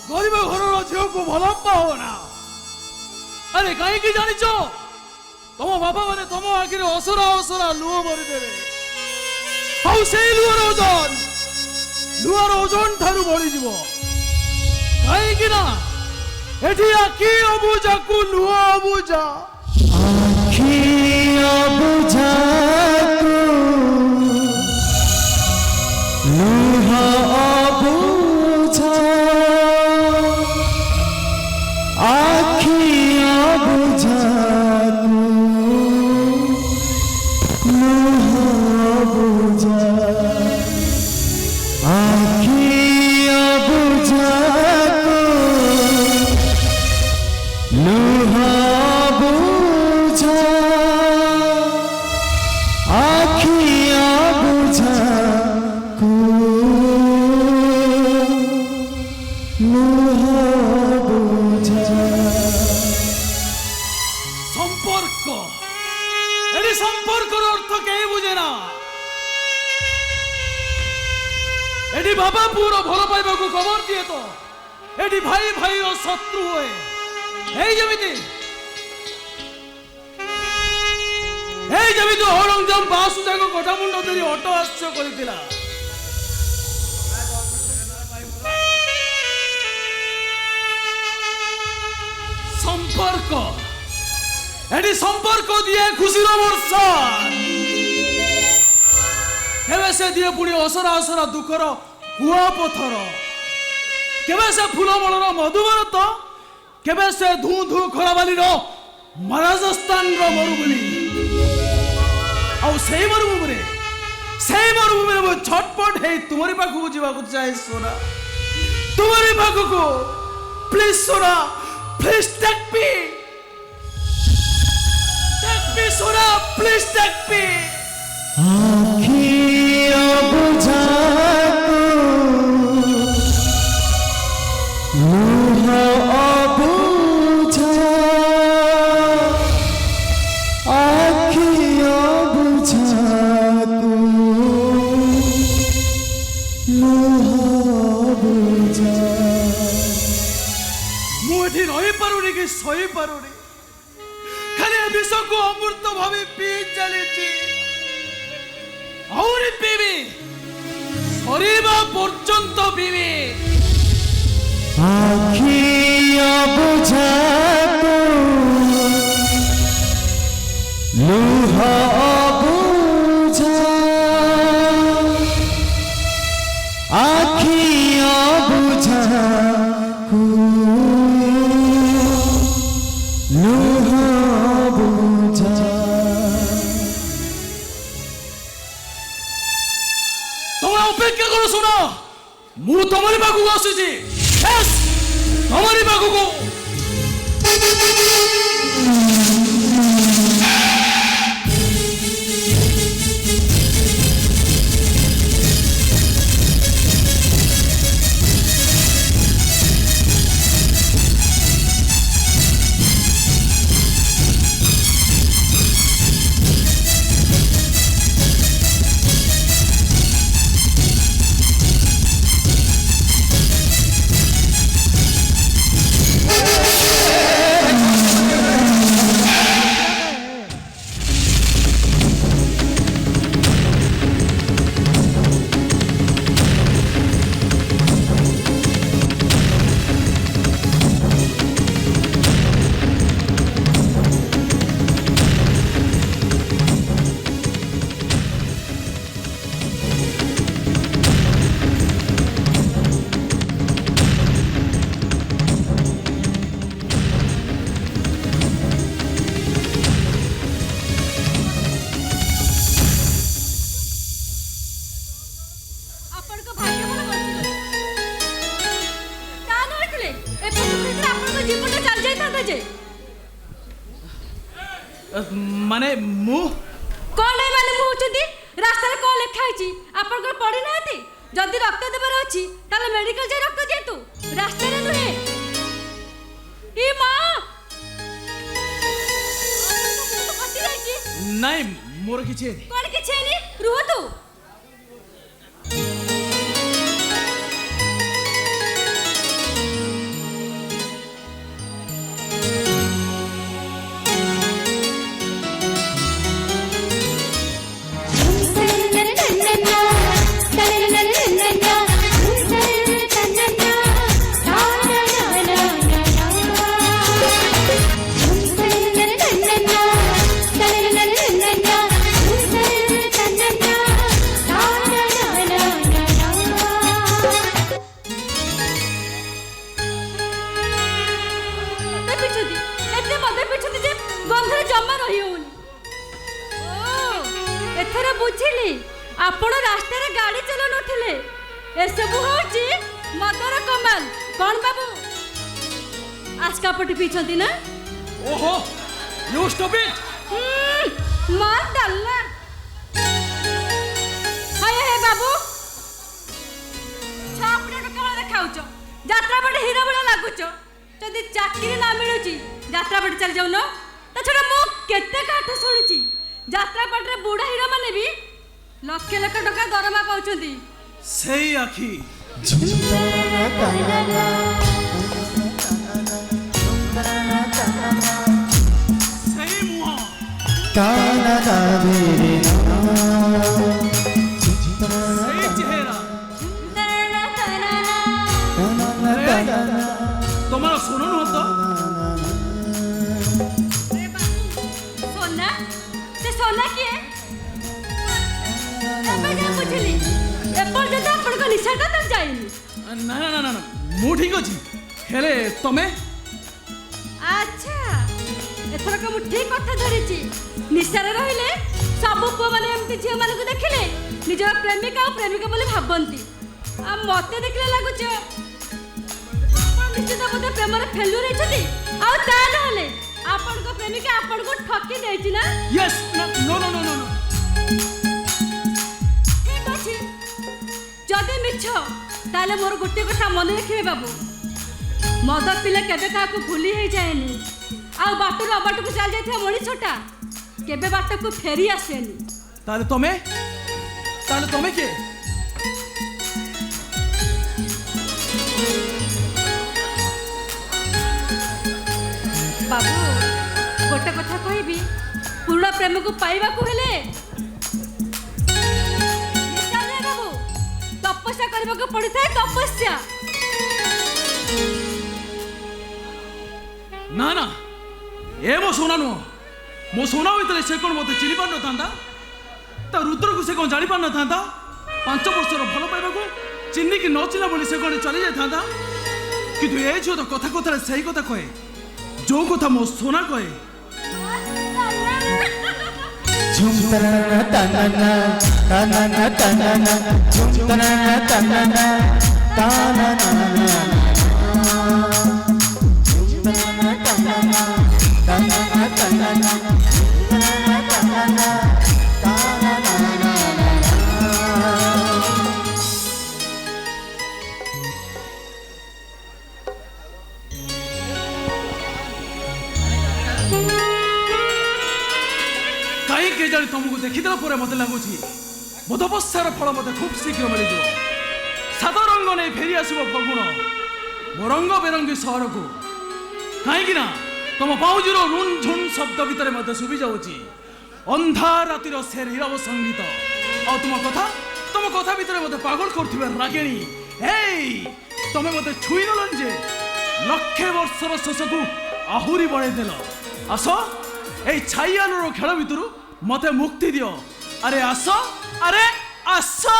गरीब घर झील को भल पाओ ना। अरे कहीं जान तुम बापा मैंने तुम आखिर असरा असरा लुह मरीदेवे लुहार ओजन ठारू बढ़ी कहीं एठी आखि अबुझा को लुह अबुझा आखि अबुझा को लुह अबुझा आखि अबुझा को लुह अबुझा आखि अबुझा को लुह अबुझा आखि अबुझा को लुह अबुझा। संपर्क एटी संपर्कर अर्थ कहीं बुझे ना। एटी बाबा पुअर भल पाइबा को खबर दिए तो एटी भाई भाई शत्रु हुए जमी औरंगजेब बासुदेव कटा मुंड धरी अट्टहास्य करथिला। संपर्क एटी संपर्क दिए खुशीर वर्षा केवे से दिए पुणी असरा असरा दुखर कुआ पथर केवे से फूलमलर मधुभरत केवे से धू धू खराबाली महाराजस्थान मरुभूमि से मरुभूमि में छटपट है तुम्हारी पाखक जावाक चाहे सोना तुम्हारी पाखक प्लीज सोना प्लीज टेक मी सोना प्लीज टेक मी। आखि अबुझा को लुह अबुझा आखि अबुझा को लुह अबुझा। मुझे रही पारुनी कि सही पारुनी खाली विष को अमृत भावी पी चली पीवी शरीर पर्यंत पीवी। आखि अबुझा को लुह अबुझा आखि अबुझा को लुह अबुझा। अपेक्षा करो सुना मु तुम्हारी पाखक आसुची तुम्हारी पाखक माने मु कौन है माने मु होचंती रास्ता रे कौन लिखा है आपन को पढ़ी नाथी जदी रक्त देबर अछि ताले मेडिकल जे रक्त दियतु रास्ता रे नुहे ई मां नहीं मोर किछे कौन किछे नी रुह तू बाबू होची मदर कमाल कौन बाबू आज का पटी पीछती ना ओहो यू स्टॉप इट मार डालना हाय हे बाबू छापड़े को कौन देखाउछ यात्रा पटे हीरा बड़ा लागुछ जदि चाकरी ना मिलुची यात्रा पटे चल जाउनो ता छोड़ा मु केते काठ सुनिची यात्रा पटे बुढ़ा हीरा माने भी लाख लाख टका दरमा पाउछंती सेई आखी सेई मुह सेई चेहरा तुम्हारा सुनो न तो सोना से सोना किए ଏବେ ଯାଏ ବୁଝିଲି ଏପର୍ଯ୍ୟନ୍ତ ଆପଣଙ୍କ ନିଶାଟା ତ ଯାଇନି ନା ନା ନା ନା ମୁଁ ଠିକ ଅଛି ହେଲେ ତମେ ଆଚ୍ଛା ଏଥରକ ମୁଁ ଠିକ କଥା ଧରିଛି ନିଶାରେ ରହିଲେ ସବୁ ପୁଅମାନେ ଏମିତି ଝିଅମାନଙ୍କୁ ଦେଖିଲେ ନିଜର ପ୍ରେମିକା ଆଉ ପ୍ରେମିକା ବୋଲି ଭାବନ୍ତି ଆଉ ମତେ ଦେଖିଲେ ଲାଗୁଛ ଆପଣ ନିଶ୍ଚିତ ବୋଧେ ପ୍ରେମରେ ଫେଲୁଅର ହେଇଛନ୍ତି ଆଉ ତା ନହେଲେ ଆପଣଙ୍କ ପ୍ରେମିକା ଆପଣଙ୍କୁ ଠକି ଦେଇଛି ନା Yes no no no no no ଠିକ ଅଛି ଯଦି ମିଛ ତାହେଲେ ମୋର ଗୋଟିଏ କଥା ମନେ ରଖିବେ ବାବୁ ମଦ ପିଲେ କେବେ କାହାକୁ ଭୁଲି ହେଇଯାଏନି ଆଉ ବାଟରୁ ଅବାଟକୁ ଚାଲି ଯାଇଥିବା ମଣିଷଟା କେବେ ବାଟକୁ ଫେରି ଆସେନି ତାହେଲେ ତମେ କିଏ ବାବୁ ଗୋଟେ କଥା କହିବି ପୁରୁଣା ପ୍ରେମକୁ ପାଇବାକୁ ହେଲେ ନିଶା ନୁହେଁ ବାବୁ ତପସ୍ୟା କରିବାକୁ ପଡିଥାଏ ତପସ୍ୟା ନା ନା ଏ ମୋ সোনা ନୁହଁ ମୋ সোনা ଭିତରେ ସେ କ'ଣ ମୋତେ ଚିହ୍ନି ପାରିନଥାନ୍ତା ତା ରୁଦ୍ରକୁ ସେ କ'ଣ ଜାଣି ପାରିନଥାନ୍ତା 5 ବର୍ଷର ଭଲ ପାଇବାକୁ ଚିହ୍ନିକି ନ ଚିହ୍ନା ବୋଲି ସେ କ'ଣ ଚାଲି ଯାଇଥାନ୍ତା କିନ୍ତୁ ଏ ଝିଅ ତ କଥା କଥାରେ ସେଇ କଥା କହେ ଯୋଉ କଥା ମୋ সোনা କହେ କାହିଁ କେଜାଣି ତମକୁ ଦେଖିଦେଲା ପରେ ମୋତେ ଲାଗୁଛି ମୋ ତପସ୍ୟାର ଫଳ ମୋତେ ଖୁବ୍ ଶୀଘ୍ର ମିଳିଯିବ ସାତ ରଙ୍ଗ ନେଇ ଫେରି ଆସିବ ଫଗୁଣ ମୋ ରଙ୍ଗ ବେରଙ୍ଗୀ ସହରକୁ କାହିଁକି ନା ତମ ପାଉଁଜିର ରୁନ୍ ଝୁନ୍ ଶବ୍ଦ ଭିତରେ ମୋତେ ଶୁଭି ଯାଉଛି ଅନ୍ଧାର ରାତିର ସେ ନୀରବ ସଙ୍ଗୀତ ଆଉ ତମ କଥା ଭିତରେ ମୋତେ ପାଗଳ କରୁଥିବା ରାଗିଣୀ ଏଇ ତମେ ମୋତେ ଛୁଇଁଦେଲନି ଯେ ଲକ୍ଷେ ବର୍ଷର ଶେଷକୁ ଆହୁରି ବଢ଼େଇ ଦେଲ ଆସ এই ছাইয়ালোর খেল ভিতর মতে মুক্তি দিও আরে আসো আরে আসো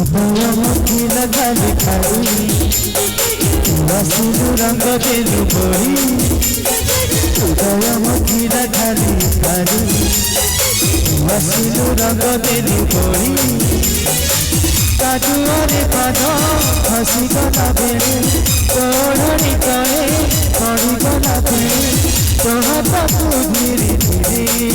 हृदय मुखिल खाली खाली बसिलु रंग देलु बोरी हृदय मुखिल खाली खाली बसिलु रंग देलु बोरी काजुआरे पाद हसीगला बेले तोड़नी तले पड़ीगला बेले तो हाथकू धीरे धीरे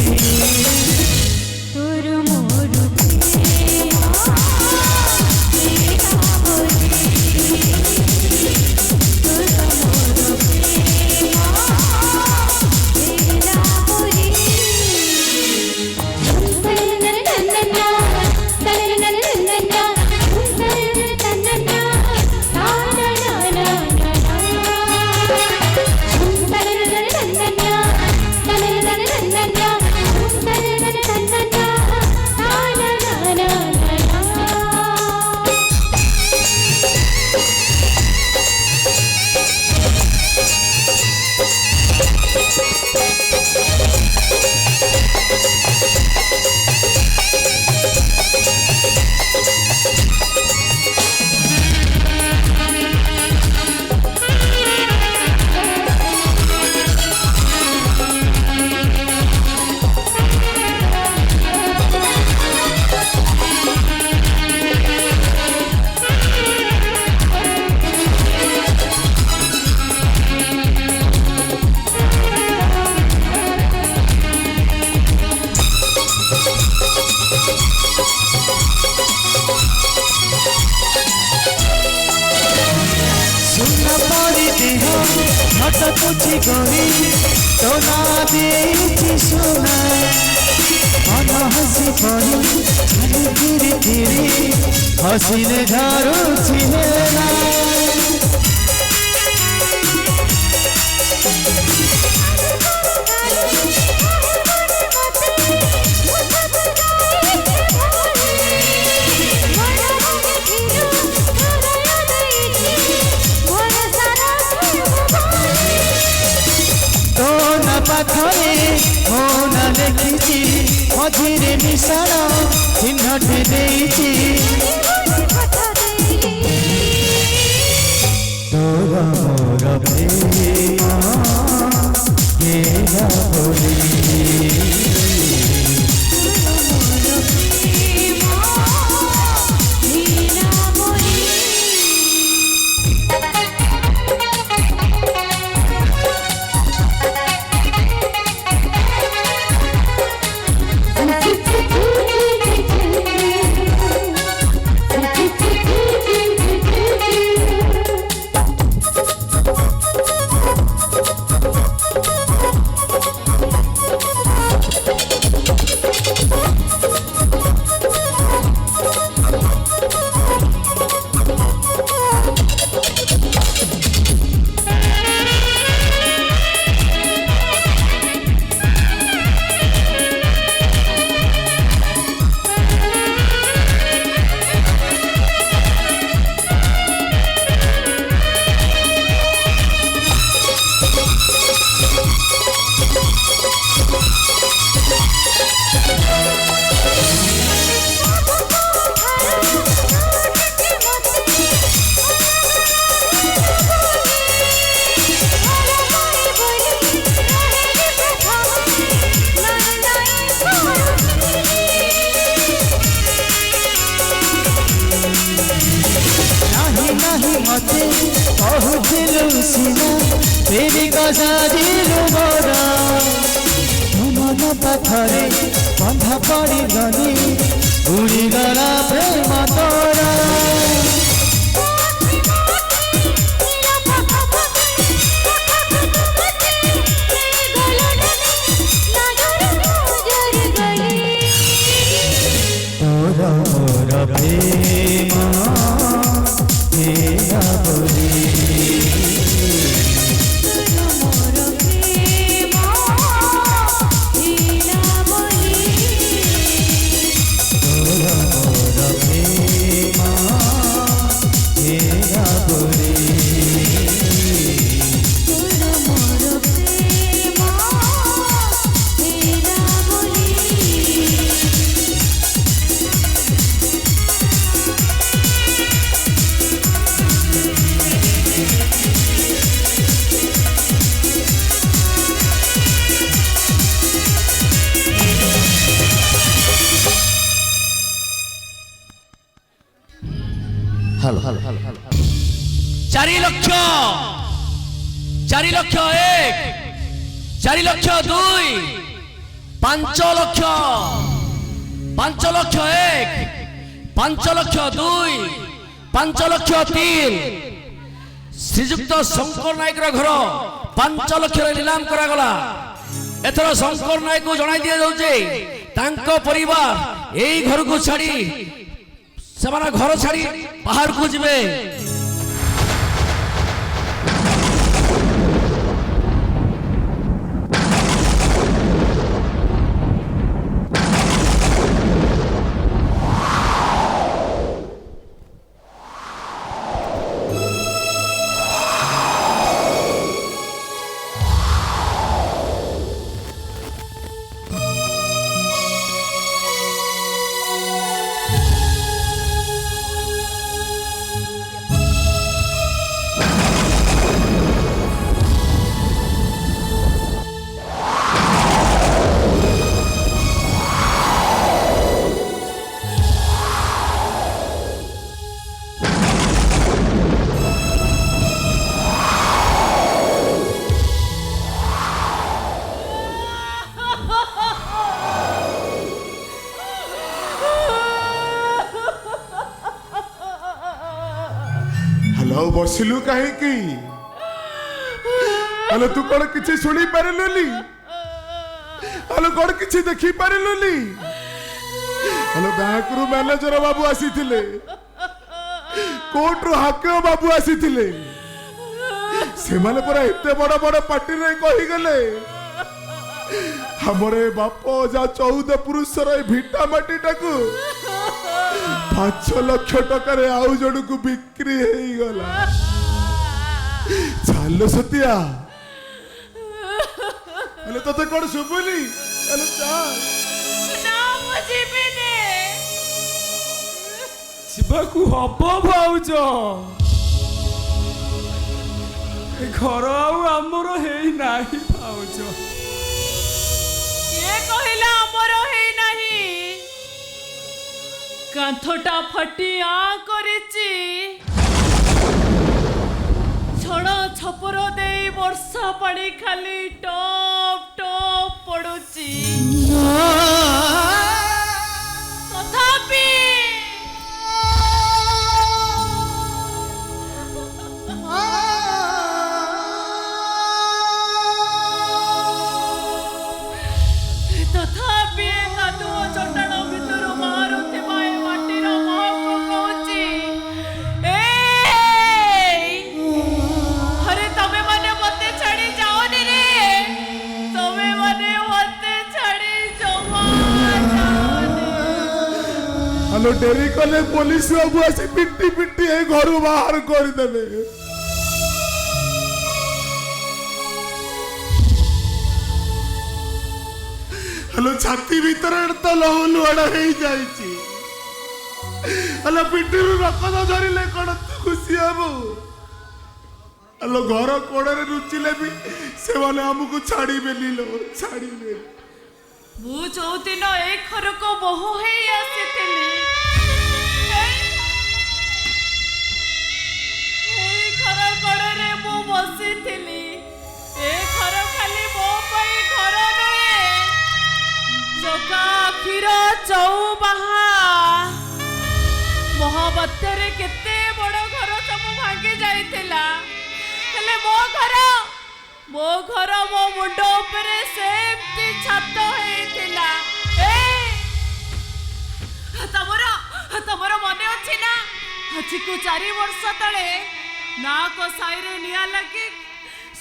कुछ गरी तो ना देती सुना मन हसी पड़ी चली धीरे धीरे हसीने झारू छिलेला पाखरे मन लेखिची मझिरे मिशाण चिन्हटे देइची तोर मोर प्रेम केला बोली मते कहूलु सीना तेरी गजाजिलु मोरा मन पाखरे बंधा पड़ी गली उड़ीगला प्रेम तोरा तोरा मोर प्रेम केला बोली हेलो 4 लक्ष 1 4 लक्ष 2 5 लक्ष 5 लक्ष 1 5 लक्ष 2 5 लक्ष 3 श्रीजुक्त शंकर नायक घर 5 लक्ष नीलाम करागला। एथर शंकर नायक को जनाई दिया जाउचे तांको परिवार एई घर को छाड़ी सेमाना घर छाड़ी बाहर को जिवे। बसिलु कहीं हेलो तू कौन किसी शुणी पारिलुनी हेलो कौन किसी देखी पारिलुनी हेलो बैंक रु मैनेजर बाबू आसी थिले कोर्ट रु हाकिम बाबू आसी थिले से माने पूरा इतने बड़ बड़ पार्टी रे कही गले हमरे बाप जा 14 पुरुषर भिटा माटी टाकू 5 लाख टका रे आउ जण को बिक्री हेई गला। चालो सतिया हेलो तते कोन सुबुली हेलो चाल ना मुझिबिने ଯିବାକୁ ହବ ଭାଉଜ। ଏ ଘର ଆଉ ଆମର ହେଇନାହିଁ ଭାଉଜ। କିଏ କହିଲା ଆମର ହେଇନାହିଁ? କାନ୍ଥଟା ଫଟି କରିଛି ଛଣ ଛପର ଦେଇ ବର୍ଷା ପାଣି ଖାଲି ଟପ୍ ଟପ୍ ପଡୁଛି ତଥାପି କାଦୁଅ ଚଟାଣ ଭିତରୁ ବାହାରୁଥିବା ଏ ମାଟିର ମହକ କହୁଛି अरे तमे माने मते छाड़ी जाओनी रे तमे माने मते छाड़ी जाओनी। हेलो डेरी कले पुलिस बाबू आसी पिट्टी पिट्टी ए घर बाहर कर देबे। हेलो छाती भीतर तो लहू लुआड़ा हो जाइछि हेलो पिट्टी रक्त धरिले कौन तू खुशी हबो हेलो घर कोड़े रुचिले भी से माने हमको छाड़ी बेली लो छाड़ी बे मु चौदिन ए घर को बहु हे आसीथिली ए घर कोड़े मु बसीथिली ए घर खाली मो पई घर नहे जगा आखिर चौबाहा महाबात्यारे केते बड़ घर सब भांगी जाइथिला हेले मो घर मो मुंड उपरे सेमती छात हेइथिला ए तमरो मने अछि ना अछि को 4 वर्ष तळे ना को साइरे निया लगी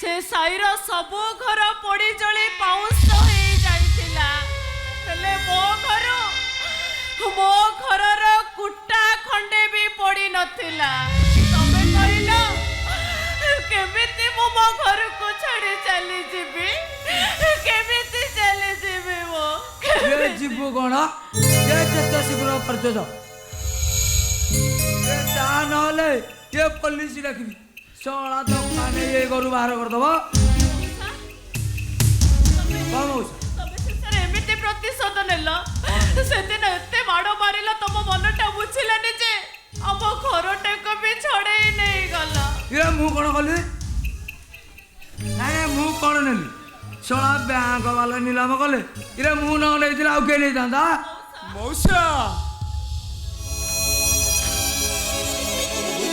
से साइर सब घर पड़ी जळी पाउस हे जाइथिला हेले मो घरर कुटा खंडे भी पड़ी नथिला तमे कहिलो केमिति मो घर को छाड़ी चली जीबी केमिति चली जीबी मो ये जीवो कोन ये चेष्टा शीघ्र करते जाओ ये ता नले ये पुलिस रखबी सोळा तो काने ये गरु बाहर कर दबो बाबूस एमिति प्रतिशोध नेलो से दिन एते माड़ो मारिलो तम मनटा बुझिलानी जे हम घरटा को ମୁଁ କ'ଣ କଲି ନାଇଁ ମୁଁ କ'ଣ ନେଲି ଶଳା ବ୍ୟାଙ୍କ ବାଲା ନିଲାମ କଲେ ଇରେ ମୁଁ ନ ନେଇଥିଲେ ଆଉ କିଏ ନେଇଥାନ୍ତା ମଉସା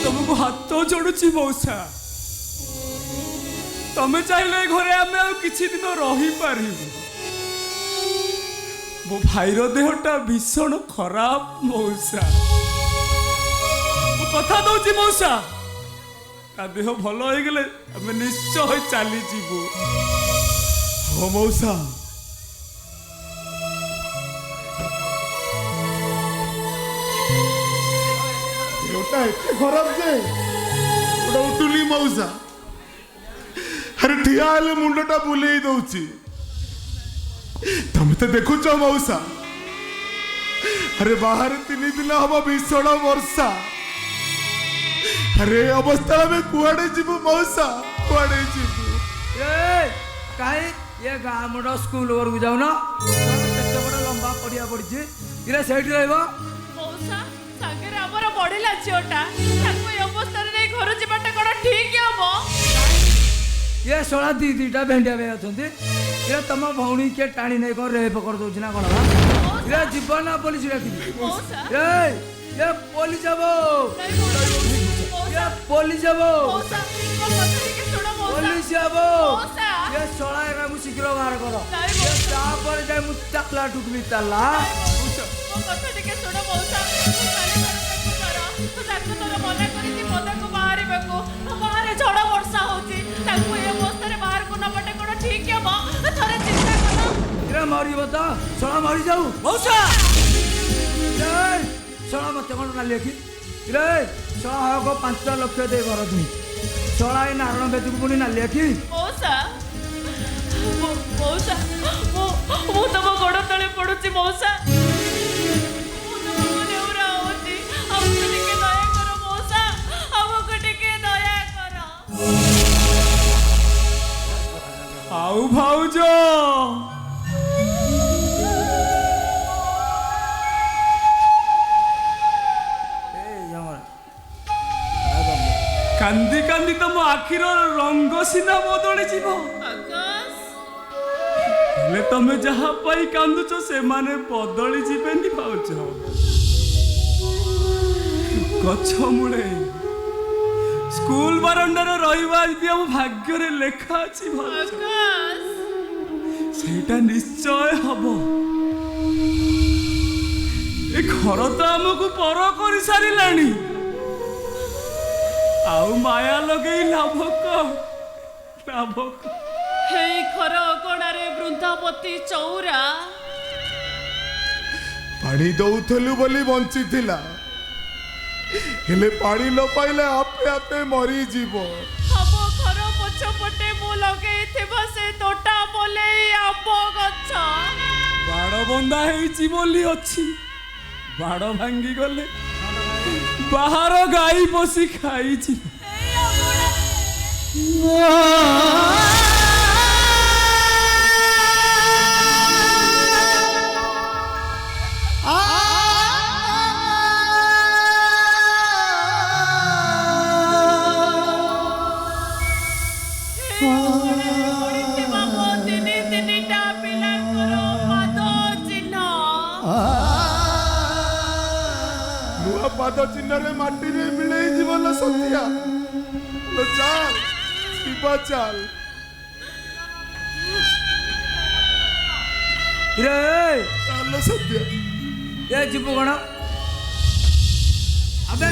ତମକୁ ହାତ ଯୋଡୁଛି ମଉସା ତମେ ଚାହିଁଲେ ଏ ଘରେ ଆମେ ଆଉ କିଛି ଦିନ ରହିପାରିବୁ ମୋ ଭାଇର ଦେହଟା ଭୀଷଣ ଖରାପ ମଉସା ମୁଁ କଥା ଦଉଛି ମଉସା ତା ଦେହ ଭଲ ହେଇଗଲେ ଆମେ ନିଶ୍ଚୟ ଚାଲିଯିବୁ ହଁ ମଉସା ଦେହଟା ଏତେ ଖରାପ ଯେ ଗୋଟା ଉଠୁନି ମଉସା ଆରେ ଠିଆ ହେଲେ ମୁଣ୍ଡଟା ବୁଲେଇ ଦଉଛି ତମେ ତ ଦେଖୁଛ ମଉସା ଆରେ ବାହାରେ 3 ଦିନ ହବ ଭୀଷଣ ବର୍ଷା ଆରେ ଅବସ୍ଥା ଆମେ କୁଆଡେ ଯିବୁ ମଉସା କୁଆଡେ ଯିବୁ କାହିଁ ଇଏ ଗାଁ ମୁଣ୍ଡ ସ୍କୁଲ ଘରକୁ ଯାଉନ କେତେ ବଡ଼ ଲମ୍ବା ପଡ଼ିଆ ପଡ଼ିଛି ଇରେ ସେଇଠି ରହିବ ମଉସା ସାଙ୍ଗରେ ଆମର ବଢିଲା ଝିଅଟା ତାକୁ ଏ ଅବସ୍ଥାରେ ନେଇ ଘରୁ ଯିବାଟା କ'ଣ ଠିକ ହବ ଇଏ ଶଳା ଦିଟା ଭେଣ୍ଡିଆ ଭାଇ ଅଛନ୍ତି ଇରେ ତମ ଭଉଣୀ କିଏ ଟାଣି ନେଇ କ'ଣ ରେପ କରିଦଉଛି ନା କ'ଣ ବା ଇରେ ଯିବ ନା ପୋଲିସ ଡାକିବି ମଉସା ଇଏ ପୋଲିସ ହବ ପୋଲିସ ହବ ମଉସା ମୋ କଥା ଟିକେ ଶୁଣ ମଉସା ପୋଲିସ ହବ ମଉସା ଇଏ ଶଳା ଏରାକୁ ଶୀଘ୍ର ବାହାର କର ନାଇଁ ମଉସା ତାପରେ ଯାଇ ମୁଁ ତାଲା ଟୁକିବି ତାଲା ମୋ କଥା ଟିକେ ଶୁଣ ମଉସା ତୁ କାଲି ତାକୁ ତୋର ମନା କରିଛି ପଦାକୁ ବାହାରିବାକୁ ବାହାରେ ଝଡ଼ ବର୍ଷା ହଉଛି ତାକୁ ଏ ଅବସ୍ଥାରେ ବାହାରକୁ ନବାଟା କ'ଣ ଠିକ ହବ ଥରେ ଚିନ୍ତା କର ଇରେ ମରିବ ତ ଶଳା ମରିଯାଉ ମଉସା ଶଳା ମତେ କ'ଣ ନାଲି ଆଖି ଇରେ ଶଳା ହକ 5 ଲକ୍ଷ ଦେଇ ଘର ଧୁଇ ଶଳା ଏ ନାରଣ ବେଦକୁ ପୁଣି ନାଲି ଆଖି ମଉସା ମଉସା ମୁଁ ତମ ଗୋଡ଼ ତଳେ ପଡୁଛି ମଉସା ମୁଁ ତମକୁ ନେଉରା ହଉଛି ଆମକୁ ଟିକେ ଦୟା କର ମଉସା ଆମକୁ ଟିକେ ଦୟା କର ଆଉ ଭାଉଜ କାନ୍ଦି କାନ୍ଦି ତମ ଆଖିର ରଙ୍ଗ ସିନା ବଦଳି ଯିବ ଆକାଶ ହେଲେ ତମେ ଯାହା ପାଇଁ କାନ୍ଦୁଛ ସେମାନେ ବଦଳି ଯିବେନି ଭାଉଜ ଗଛ ମୂଳେ ସ୍କୁଲ ବାରଣ୍ଡାରେ ରହିବା ଯଦି ଆମ ଭାଗ୍ୟରେ ଲେଖା ଅଛି ଭାଉଜ ଆକାଶ ସେଇଟା ନିଶ୍ଚୟ ହବ ଏ ଘର ତ ଆମକୁ ପର କରିସାରିଲାଣି ଆଉ ମାୟା ଲଗେଇ ଲାଭ କଣ ହେଇ ଘର ଅଗଣାରେ ବୃନ୍ଦାବତୀ ଚଉରା ପାଣି ଦଉଥିଲୁ ବୋଲି ବଞ୍ଚିଥିଲା ହେଲେ ପାଣି ନ ପାଇଲେ ଆପେ ଆପେ ମରିଯିବ ଆମ ଘର ପଛପଟେ ମୁଁ ଲଗେଇଥିବା ସେ ତୋଟା ବୋଲେଇ ଆମ୍ବ ଗଛ ବାଡ଼ ବନ୍ଧା ହେଇଛି ବୋଲି ଅଛି ବାଡ଼ ଭାଙ୍ଗି ଗଲେ ବାହାର ଗାଈ ପଶି ଖାଇଛି ଏଇ ଅଗଣାରେ ପଡ଼ିଥିବା ମୋ ତିନିଟା ପିଲାଙ୍କର ପାଦ ଚିହ୍ନ ନୂଆ ପାଦ ଚିହ୍ନରେ ମାଟିରେ ମିଳେଇ ଯିବ ଲୋ ସତ୍ୟା ଲୋ ଚାଲ ଶିବା ଚାଲ ଇରେ ଚାଲ ସତ୍ୟା ଏ ଯିବୁ କ'ଣ ଆବେ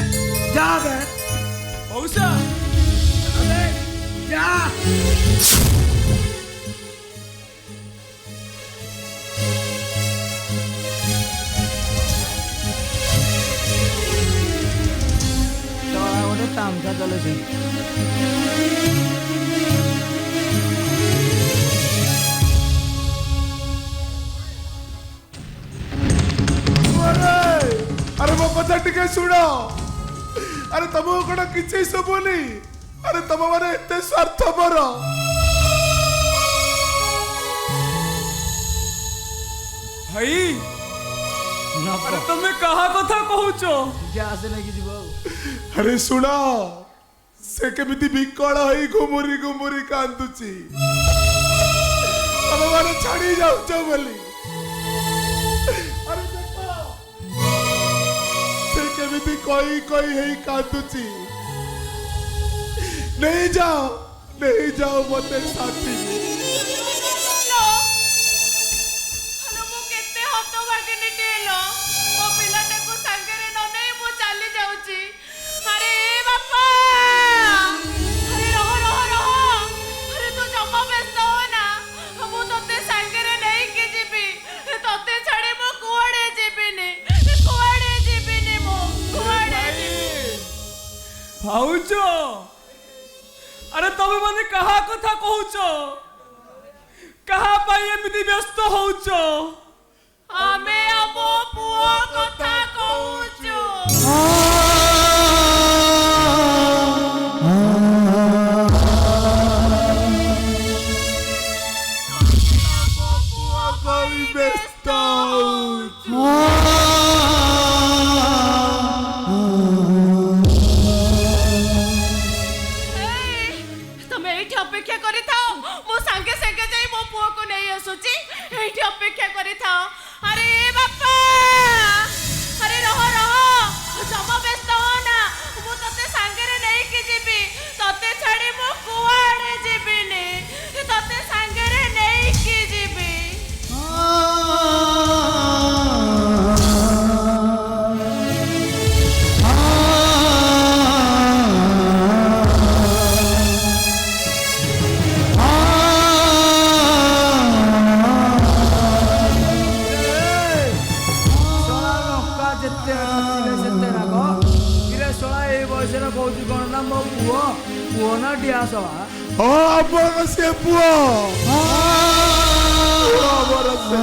ଯା ବେ ମଉସା ଆବେ ଯା ଗୋଟେ ତାମସା ଚଲେଇଛି ଆରେ ମୋ କଥା ଟିକେ ଶୁଣ ଆରେ ତମକୁ କ'ଣ କିଛି ଶୁଭୁନି ଆରେ ତମ ମାନେ ଏତେ ସ୍ୱାର୍ଥପର ଭାଇ ଆରେ ତମେ କାହା କଥା କହୁଛ ଗ୍ୟାସ୍ ନେଇକି ଯିବ ଆଉ ଆରେ ଶୁଣ से केमिति विकल होई घुमुरी घुमुरी कांदुची हम माने छाड़ी जाउछ बोली अरे देखो से केमिति कोई कोई हेई कांदुची नहीं जाओ मते साथी हेलो मु केते हतो भागिनी टेलो ओ पिलाटा को संगरे न नै मु चाली जाउची अरे बापा अरे रहो अरे तू जम्मा व्यस्त हो ना मु तते संगरे नै के जीबी तते छाड़ी मु कुआडे जीबिनी मु कुआडे जीबी भाउज अरे तबे माने कहा कथा कहूच कहा पाई एमिति व्यस्त होउच आमे आमो पुओ कथा कहूचो कोई व्यस्त तमे एठी अपेक्षा करि थाओ मो संगे संगे जाई मो पुओ को नै आसुची एठी अपेक्षा करि थाओ अरे बापा अरे रहो जमा व्यस्त हो ना मु तते संगे रे नै के जीबी तते छाड़ी मो कुआडे जीबिनी तते संगे रे नै के जीबी पुओ ना डिया सवा ओ अबर से पुओ अबर से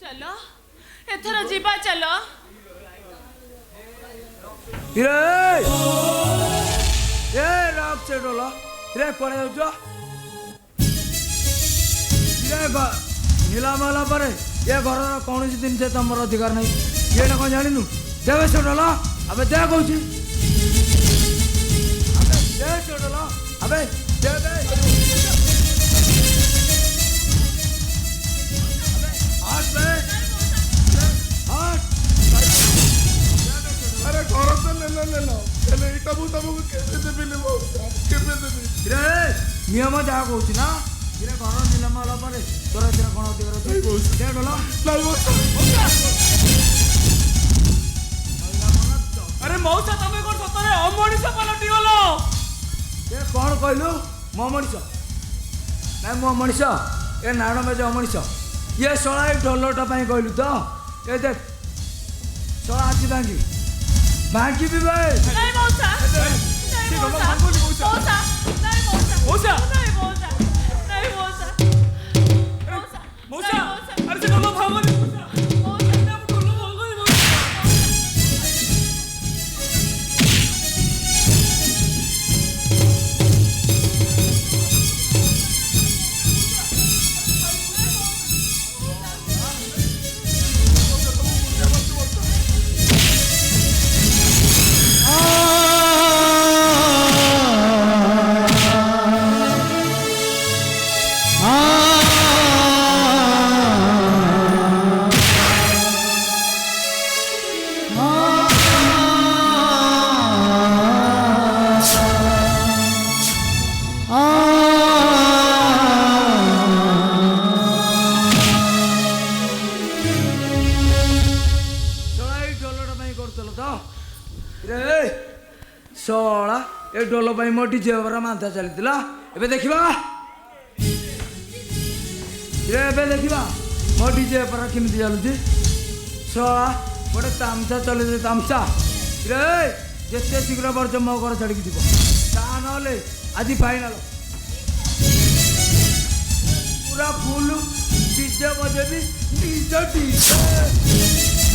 चलो एथरा जीवा चलो ए राम से डोला रे कोने जो नीलामाला पर ये घर कौन जिन से तुम अधिकार नहीं ये ना कौन जानी देवे से डोला अबे दे कहूँ दे से डोला अबे दे अरे घर तो ले लो हेले इटा मु तमको केबे देबी ले मो केबे देबी रे नियम जा कहूँ ना इरे घर नीलामाला पर तोरा तेरा कौन अधिकार अछि दे डोला लाई मो अरे मौसा तमे कोन सतरे अमनिष पलटी गलो ए कौन कहलु मो मनिष ना मो मनिष ए नाण में जो मनिष ये सोला ढोलटा पाई कहलु तो ए देख सोला आछि बांकी भी भाई नहीं मौसा नहीं मौसा मौसा नहीं मौसा नहीं मौसा नहीं मौसा मौसा अरे से डोलो भागनी मौसा ना डोलो भागनी मौसा सोला ए डोलो पाई मो डीजे ओवरा मांता चलीला एबे देखिबा एबे देखिबा मो डीजे ओवरा किमिति चलुची सोला गोटे तामसा चले तामसा रे जेते शीघ्र वर्ष मो घर छाड़ी जीव ता नले आज फाइनल पूरा फुल डीजे बजेबी डीजे डीजे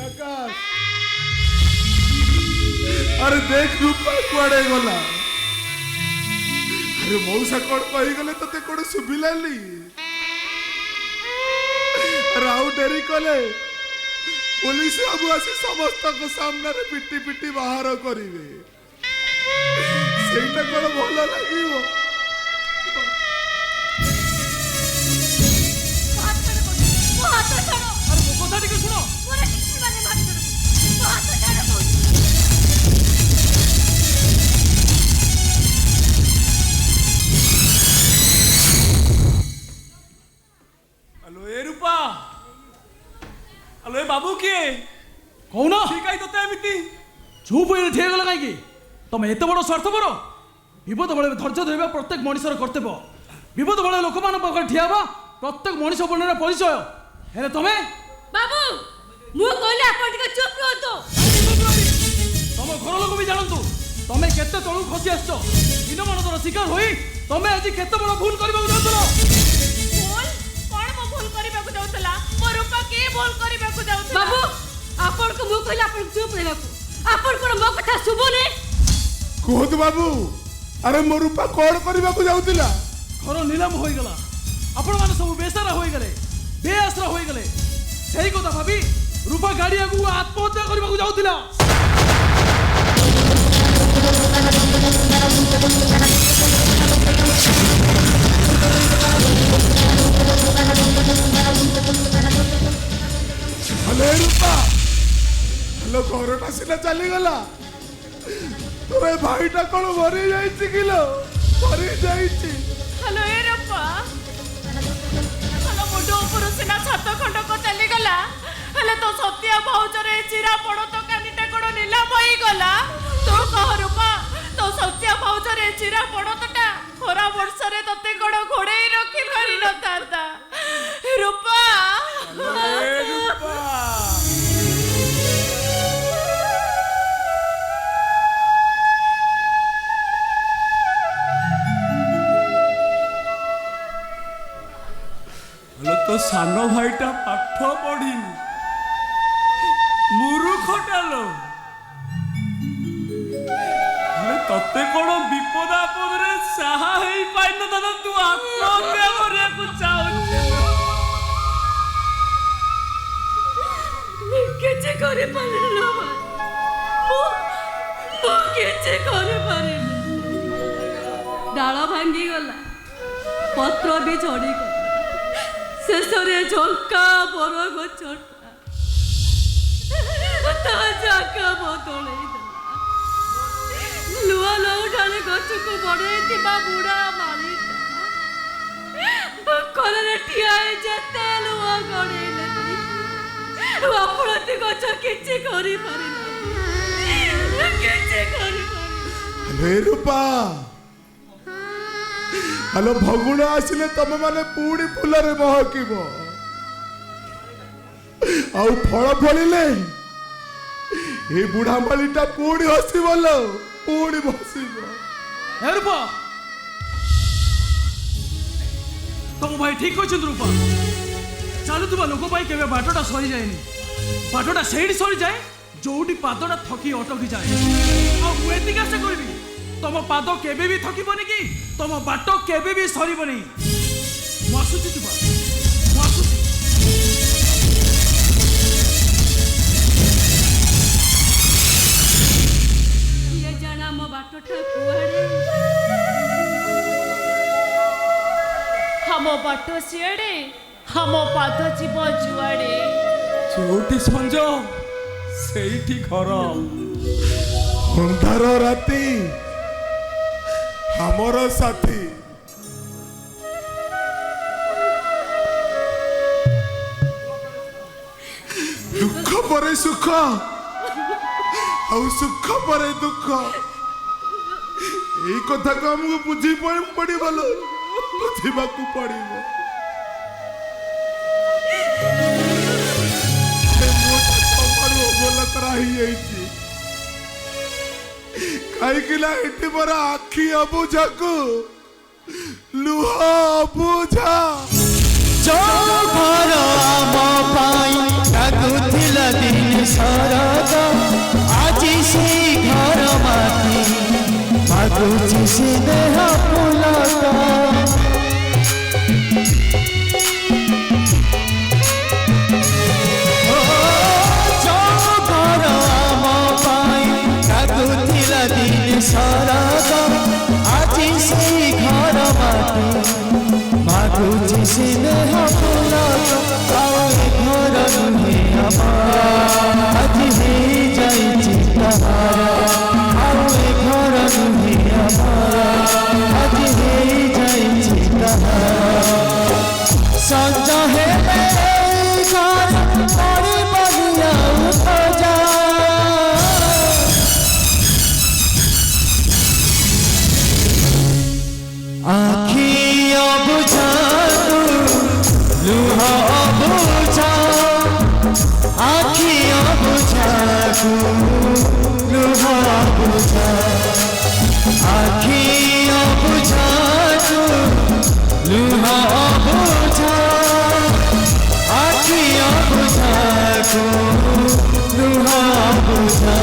आकाश अरे देख रूपा कुआड़े गला अरे मौसा कौन कही गले तते कोन सुबिलाली राउ डेरी कले पुलिस बाबू आसी समस्त को सामने रे पिटी पिटी बाहर करिवे सेटा कोन भलो लागिवो हाथ छाड़ो अरे वो कथा टिके सुनो मोरे किसी माने भाग करो हाथ छाड़ो हेलो ए रूपा हेलो ए बाबू किए कौन ठीक है तो एमिति चुप होई ठिया गला काई तमे एते बड़ स्वार्थपर विपद बेले धैर्य धरवा प्रत्येक मनुष्यर कर्तव्य विपद बेले लोक मान पाखरे ठिया बा प्रत्येक मनुष्य बनर परिचय हेले तमे बाबू मु कहले आपण टिके चुप रहतो तम घर लोक भी जानतु तमे केते तळु खसी आछो दिन मनर शिकार होई तमे आज केते बड़ भूल करबा जाउतलो भूल कौन मो भूल करबा को जाउतला मो रूपा के भूल करबा को जाउतला बाबू आपण को मु कहले आपण चुप रहको आपण को मो कथा सुबोने कोहत बाबू अरे मो रूपा कौन करबा को जाउतिला घर नीलाम होई गला आपण माने सब बेसारा होई गले बेआसरा होई गले सही कथा भाबी रूपा गाड़ी आगु आत्महत्या करबा को जाउतिला हेलो रूपा हेलो घरटा सिना चली गला तोरे भाईटा कोन मरी जाईची किलो मरी जाईची हेलो ए रूपा हेलो मुंड ऊपर सिना छत खंड को चली गला हेले तो सत्या भाउजरे चिरा पड़ो तो कानीटा कोन नीलाम होई गला तो कह रूपा तो सत्या भाउजरे चिरा पड़ो तोटा खरा वर्षरे तते कोन घोड़ेई रखी पारि न ताता रूपा ए रूपा हेलो तो सानो भाईटा पाठ पढ़िनी मूर्खटालो हेले तते कोन विपद आपद रे साहा हेई पाइन दादा तू आत्महत्या करे को चाहू केचे करे पारिलो मो केचे करे पारिलो डाळ भांगी गला पत्र भी झड़ी गला शेषरे झंका बर गछटा ता जाका बदलै देला लुआ लौठाने गछ को बड़े थिबा बुढ़ा मालिटा कलरे ठियाए जेते लुआ गड़ेले आपणती गछ किछि करि पारिला किछि करि पारिला हेलो रूपा हेलो भगुण आसिले तम माने पूरी फुलरे महकिबो आउ फल फलिले ए बुढ़ा मालिटा पूरी हसिबलो पूरी बसिबो हे रूपा तुम भाई ठीक कहछन रूपा चालुवा लोक भाई केबे बाटोटा सरी जाएनी बाटोटा सेठी सरी जाए जोटी पादटा थकी अटकी जाए आ मु एतिका से करबी तुम पाद केबे भी थकीबनी कि तुम बाट केबे भी सरीबनी मसुची तुबा मसुची ये जाना मो बाटोटा कुआड़े हम बाट सियाड़े हम पाद जीव जुआड़े जोटी संज सेठी घर अंधार राती हमर साथी दुख परे सुख और सुख परे दुख এই কথা ଆମକୁ ବୁଝି ପଡ଼ିବ ବୁଝିବାକୁ ପଡ଼ିବ ଅବଲତରା ହେଇଯାଇଛି कहीं एटी मोर आखि अबुझा को लुह अबुझा जो घर आम पाई डाकुथिला दिन सरग आजी से घर माटी मागुची से देह पुलक सरग आजी से घर माटी मागुची से देह पुलक घर नुहे आज हे जाइछि तहार घर नुहे आज हे जाइछि तहार संज हेले घर पड़ी बनिया जा आखि अबुझा लुह अबुझा आखि अबुझा लुह अबुझा आखि अबुझा लुह अबुझा आखि अबुझा लुह अबुझा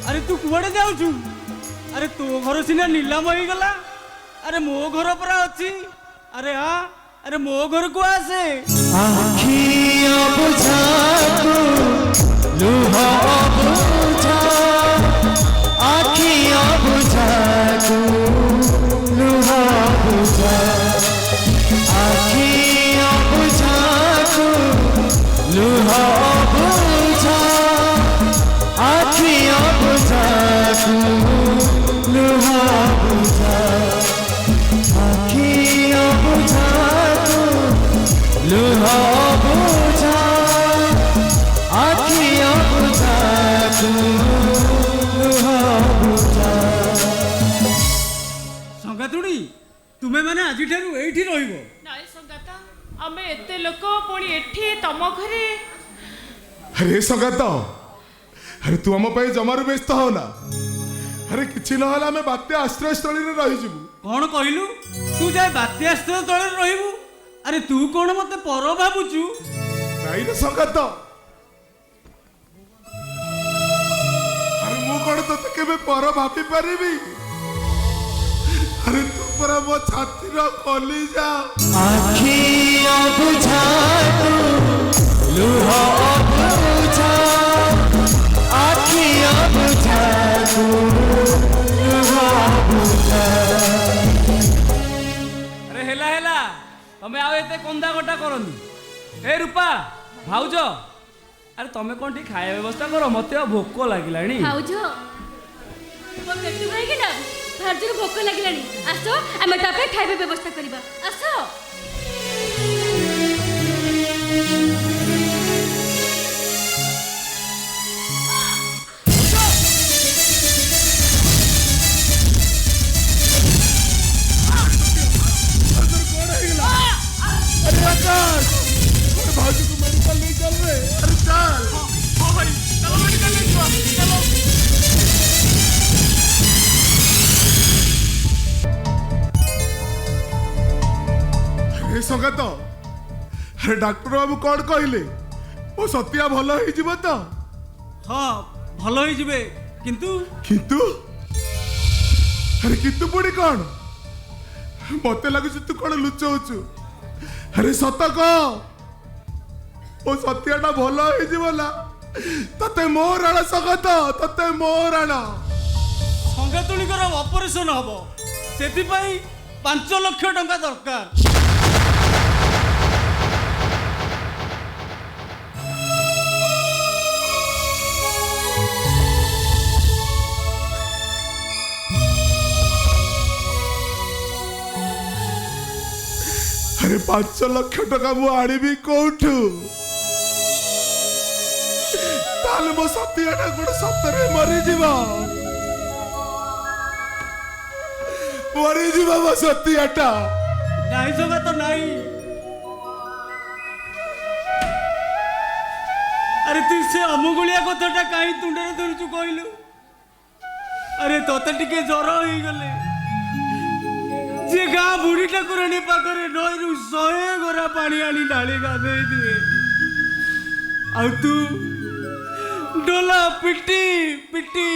अरे तू कुआड़े जाऊछु? अरे तो घर सीना नीलाम हो गला। अरे मो घर परा अछि। अरे हाँ, अरे मो घर को आसे। आखि अबुझा लुह अबुझा आखि अबुझा लुह अबुझा आखि अबुझा लुह अबुझा आखि अबुझा लुह अबुझा आखि अबुझा लुह अबुझा आखि अबुझा लुह अबुझा संगातुड़ी तुमे माने आजि ठारू एठी रहिबो? नाई संगाता, आमे एते लोक पुणी एठी तम घरे। अरे संगात, अरे तू आम जमारू व्यस्त हो ना। अरे किसी ना आम बात्या आश्रय स्थल रही। कौन कहलु? तू जाए बात्या आश्रय स्थल रहिबु? अरे तू कौन मते पर भाबुचु? नहीं रे संगात, अरे मु कौन तोते केबे पर भाबी परिबी? अरे तू परा मो छातीर कलिजा। आखि अबुझा लुह अबुझा आखि अबुझा लुह अबुझा। अरे हेला हेला तमे आउ एते कंदा गोटा करनी। ए रूपा भाउज, अरे तमे कोन ठीक खाया व्यवस्था करो, मते भोक लागिलानी। भाउजो मो पेटु भाई ना भार्जर भोक लागिलानी। आसो आमे तापे खाଇବା व्यवस्था करिबा। आसो अरे आकाश, अरे भाजी को मेडिकल ले चल रहे। अरे चल। हाँ भाई, चलो मेडिकल ले चलो। अरे संगात, अरे डॉक्टर बाबू कौन कहले? वो सत्या भल हो जिवो तो? हाँ भल होई जिवे, किंतु किंतु अरे किंतु पुणी कौन? मते लगुच तू कौन लुचौचु? अरे सत कह, ओ सत्याटा भल हो ना? तते मोर आण संगत, तते मोर आण। संगातुणीकर ऑपरेशन हबो, सेति पई 5 लाख टंका दरकार। 5 लाख टका मु आनिबी कोठू ताले मो सतियाटा गोटे सतरे मरी जीवा मो सतियाटा नहीं सगा तो नहीं। अरे तू से अमुगुलिया कथाटा कहीं तुंडे धरचु कहलु। अरे तोते टिके ज्वर हो गले जे गाँ बुढ़ी ठाकुराणी पाखरे नईरु 100 गोरा पानी आनी ढाली गाधे दिए आ तू डोला पिटी पिटी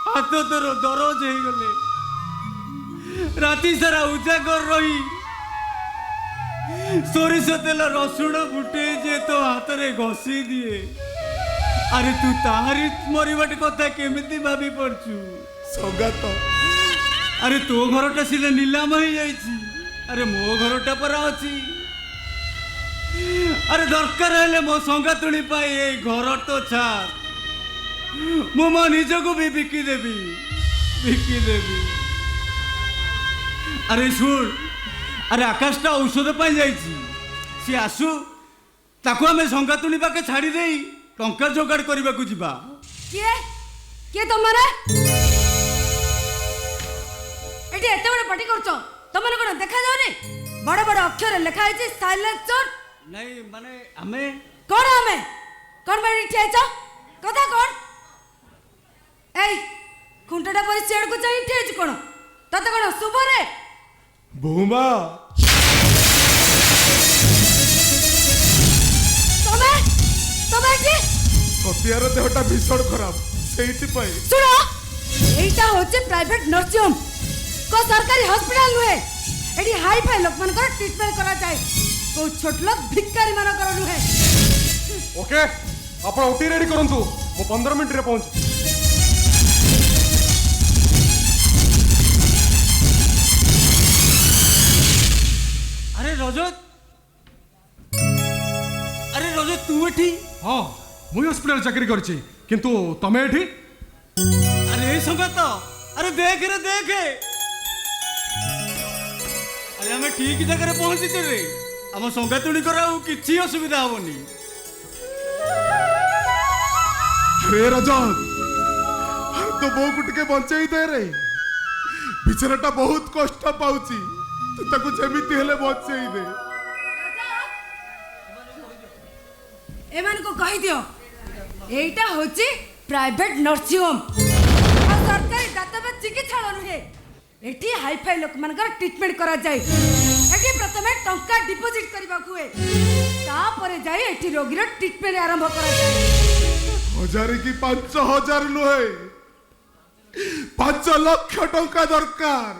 हाथ तोर दरज हो गले राति सारा उजागर रही सोरिष तेल रसुण फुटे जे तो हाथ रे घसी दिए। अरे तू ताहारी मरवाट कथा केमिति भाभी पड़चु सगात अरे तो घरटा सिले नीलाम हो जाइछि। अरे मो घरटा पर अछि। अरे दरकार हेले मो संगातुणी पाई ए घर तो छाड़ मो निजको भी बिकी देबी। अरे सुन अरे आकाशटा औषध पाई जाइछि सी आसु ताको आमे संगातुणी पाके छाड़ी देई टंका जोगाड़ करबा को जिबा। के तमरे एटी एते बड़ पार्टी करछो तमने कोन देखा जाउनी बड़ बड़ अक्षर लिखा है साइलेंसर नहीं माने हमें कौन बैठी ठेच कथा कौन एई खुंटाटा पर चेड़ को चाहि ठेच कोन तते कोन सुबरे भूमा तमे की सतियार देहटा भीषण खराब सेइति पाई सुनो एटा होचे प्राइवेट नर्सिंग होम को सरकारी हॉस्पिटल नुहे एडी हाई फाई लोक मन कर ट्रीटमेंट करा जाए को छोट लोग भिखारी मन कर नुहे। ओके आपण ओटी रेडी करंतु मो 15 मिनिट रे पहुंच। अरे रजत तू एठी हाँ मुई हॉस्पिटल चाकरी करछि किंतु तमे एठी। अरे संगत अरे देख रे देख अरे हमें ठीक जगह रे पहुंची रे हम संगतुणी कराऊ किछि असुविधा होबनी। रे रजत तो बो को टिके बंचई दे रे बिचाराटा बहुत कष्ट पाउची तू ताको जेमिति हेले बंचई दे। एमान को कहि दियो एटा होची प्राइवेट नर्सिंग होम आ सरकारी दातबा चिकित्सालय नुहे एठी हाई फाई लोक मानकर ट्रीटमेंट करा जाय। एठी प्रथमे टंका डिपॉजिट करबा हुए तापरे जाय एठी रोगी रो ट्रीटमेंट आरंभ करा जाय। 1000 की 5000 नुहे 5 लाख टंका दरकार।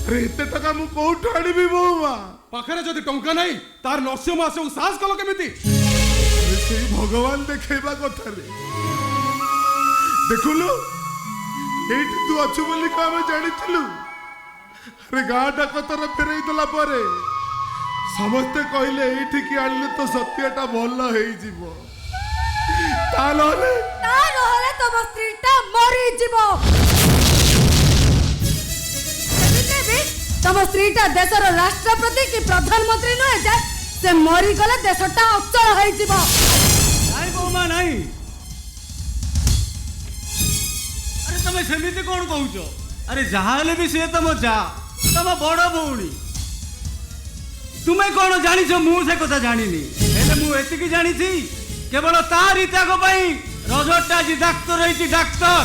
अरे एते टका मु कोठ आनिबी बोमा पाखरे जदि टंका नाही तार नर्सिंग होम आसे साहस कलो केमिति। से भगवान देखेबा कथा रे देखुलु एठी तू अछु बोली का हम जानिथिलु। अरे गाटा कतर फेरई दला परे समस्ते कहले एठी की आनले तो सत्यटा भल हेई जीवो तालले तब स्त्रीटा मरी जीवो। तम स्त्रीटा देशर राष्ट्रपति कि प्रधानमंत्री नुहे जे से मरी गले देशटा अचल होई जीवो। नहीं बोमा नहीं। अरे तमे सेमिति कोन कहउछो। अरे जहाले भी से तम जा तम बड़ भौणी तुमे कोन जानिछो मु से कथा जानिनी हेले मु एति की जानिछि केवल तारी त्याग पई रजटा जी डाक्टर रहिछि डाक्टर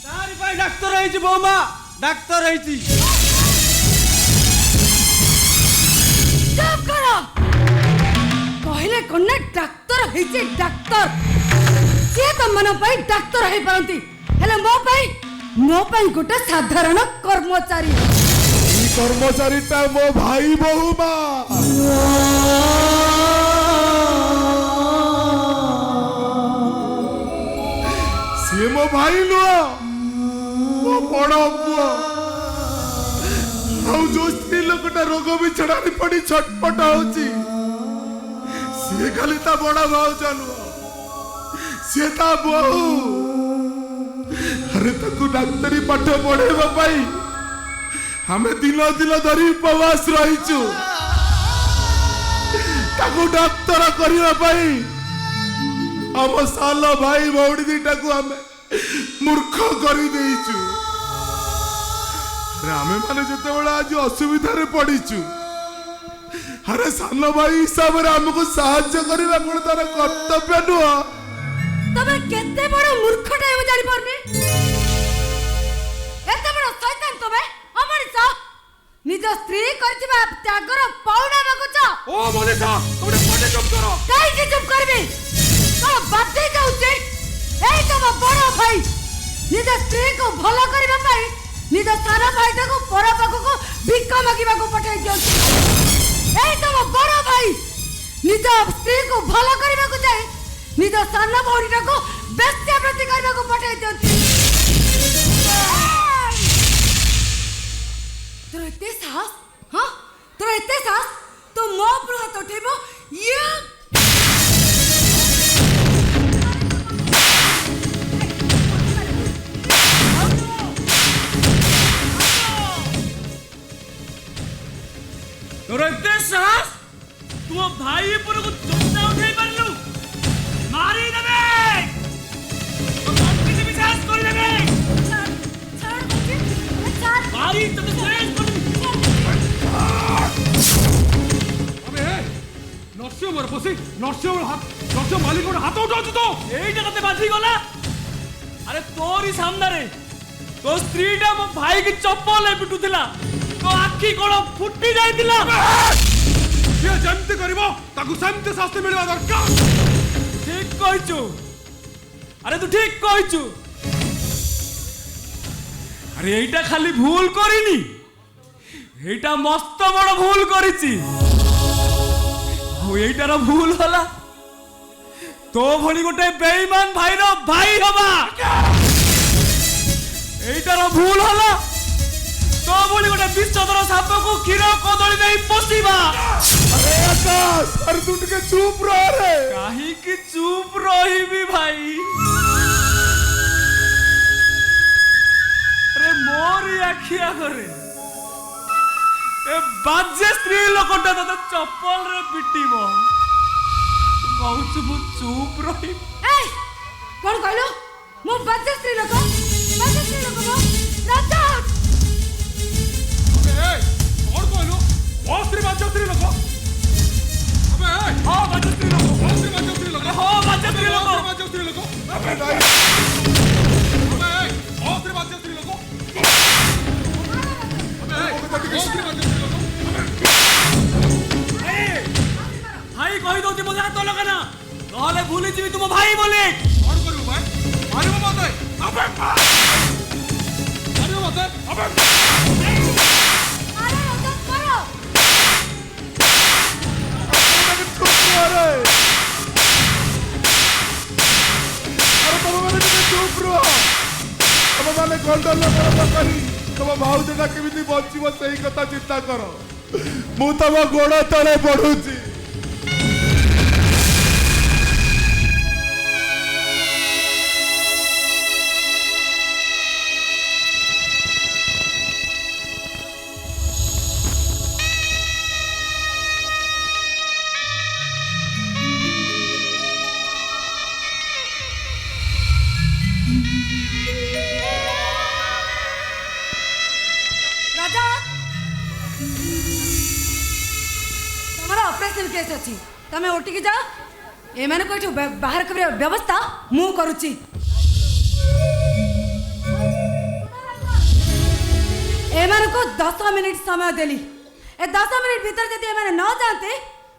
तारी पई डाक्टर रहिछि बोमा डाक्टर रहिछि। चुप करो कहले कोन डाक्टर हेछि डाक्टर से तो मन पई डाक्टर हे परंती हेले मो पई गोटे साधारण कर्मचारी। ई कर्मचारीटा मो भाई बहुमा से मो भाई नुआ मो बड़ पुआ आउ जो स्त्री लोकटा रोग बिछड़ा पड़ी छटपट होची से खाली ता बड़ा भाव चालू से ता बहु। अरे ताकू डाक्तरी पाठ पढ़ेबा पाई आमे दिन दिन धरी उपवास रहीचु ताकू डॉक्टर करिया पाई हम साल भाई भौणी दीटा को आमे मूर्ख करी देइचु आमे माने जते बेला आज असुविधा रे पड़ीचु अरे सान भाई हिसाब रे हमको सहाय्य करबा कोन तार कर्तव्य नुह तबे केते बड़ मूर्खटा हम जानि परनी एते बड़ शैतान तबे अमरिसा निज स्त्री करथिबा त्यागर पाउना मागुच ओ मनीषा तुमने पटे चुप करो काई के चुप करबी तो बाते जाउचे एई तम बड़ भाई निज स्त्री को भलो करबा पाई निज सारा भाई को पर पाखको भिक्षा मागिबा को पठाई दियो एई तम बड़ भाई निज स्त्री को भलो करबा को जाय निज सारा भौरीटा को बेस्या प्रति करबा को पठाई दियो तोर एते साहस हां तोर एते साहस तो मो पर हाथ उठेबो ये तोर एते साहस तुम भाई पर को चोटा उठाई परलु मारी देबे तो बाकी से भी साहस कर देबे छोड़ मुझे छोड़ मारी तो साहस कर अबे नरसिंह मर बसी नरसिंह मालिक हाथ उठाउछु तो एई जगते बाजी गला अरे तोरी सामने रे तो स्त्रीटा मो भाई की चप्पल ले पिटुथिला तो आखी कोन फुटी जाइतिला ये जंती करिवो ताकू शांति शास्त्र मिलवा दरकार ठीक कहचु अरे तू ठीक कहचु अरे एइटा खाली भूल करिनी एइटा मस्त बड़ भूल करिछि एइटार भूल होला तो भली गोटे बेईमान भाईर भाई हबा एइटार भूल होला तो भली गोटे विषधर साप को क्षीर कदली नहीं पोषिबा अरे आकाश अरे तू टिके चुप रह रे काहे कि चुप रहिबी भाई अरे मोरी आखिया करे ए बाजे स्त्री लोकटा तो चप्पल रे पिटिबो तू कहू मु चुप रही ए कोन कहलो मो बाजे स्त्री लोक मो राजा अबे कौन कहलो ओ स्त्री लोक अबे हां बाजे स्त्री लोक ओ स्त्री लोक हां बाजे स्त्री लोक अबे ओ स्त्री लोक भाई कहि दोती मजा तो लगाना नहले भूली जीवी तुम भाई बोले कौन करू भाई मारिबो मते अबे मारिबो मते अबे अरे राजा करो अरे तुम मैंने टिके चुप रहो तुम मैंने गोल्डन नंबर करी तुम भाउजटा केमिति बचिबो सही कथा चिंता करो मु तम गोड़ तले पड़ुची राजा तुम्हारा ऑपरेशन केस अछि तमे ओटी के जाओ ए माने कोइठो बाहर करे व्यवस्था मु करूची ए माने को 10 मिनिट समय देली ए 10 मिनिट भीतर जदी ए माने न जानते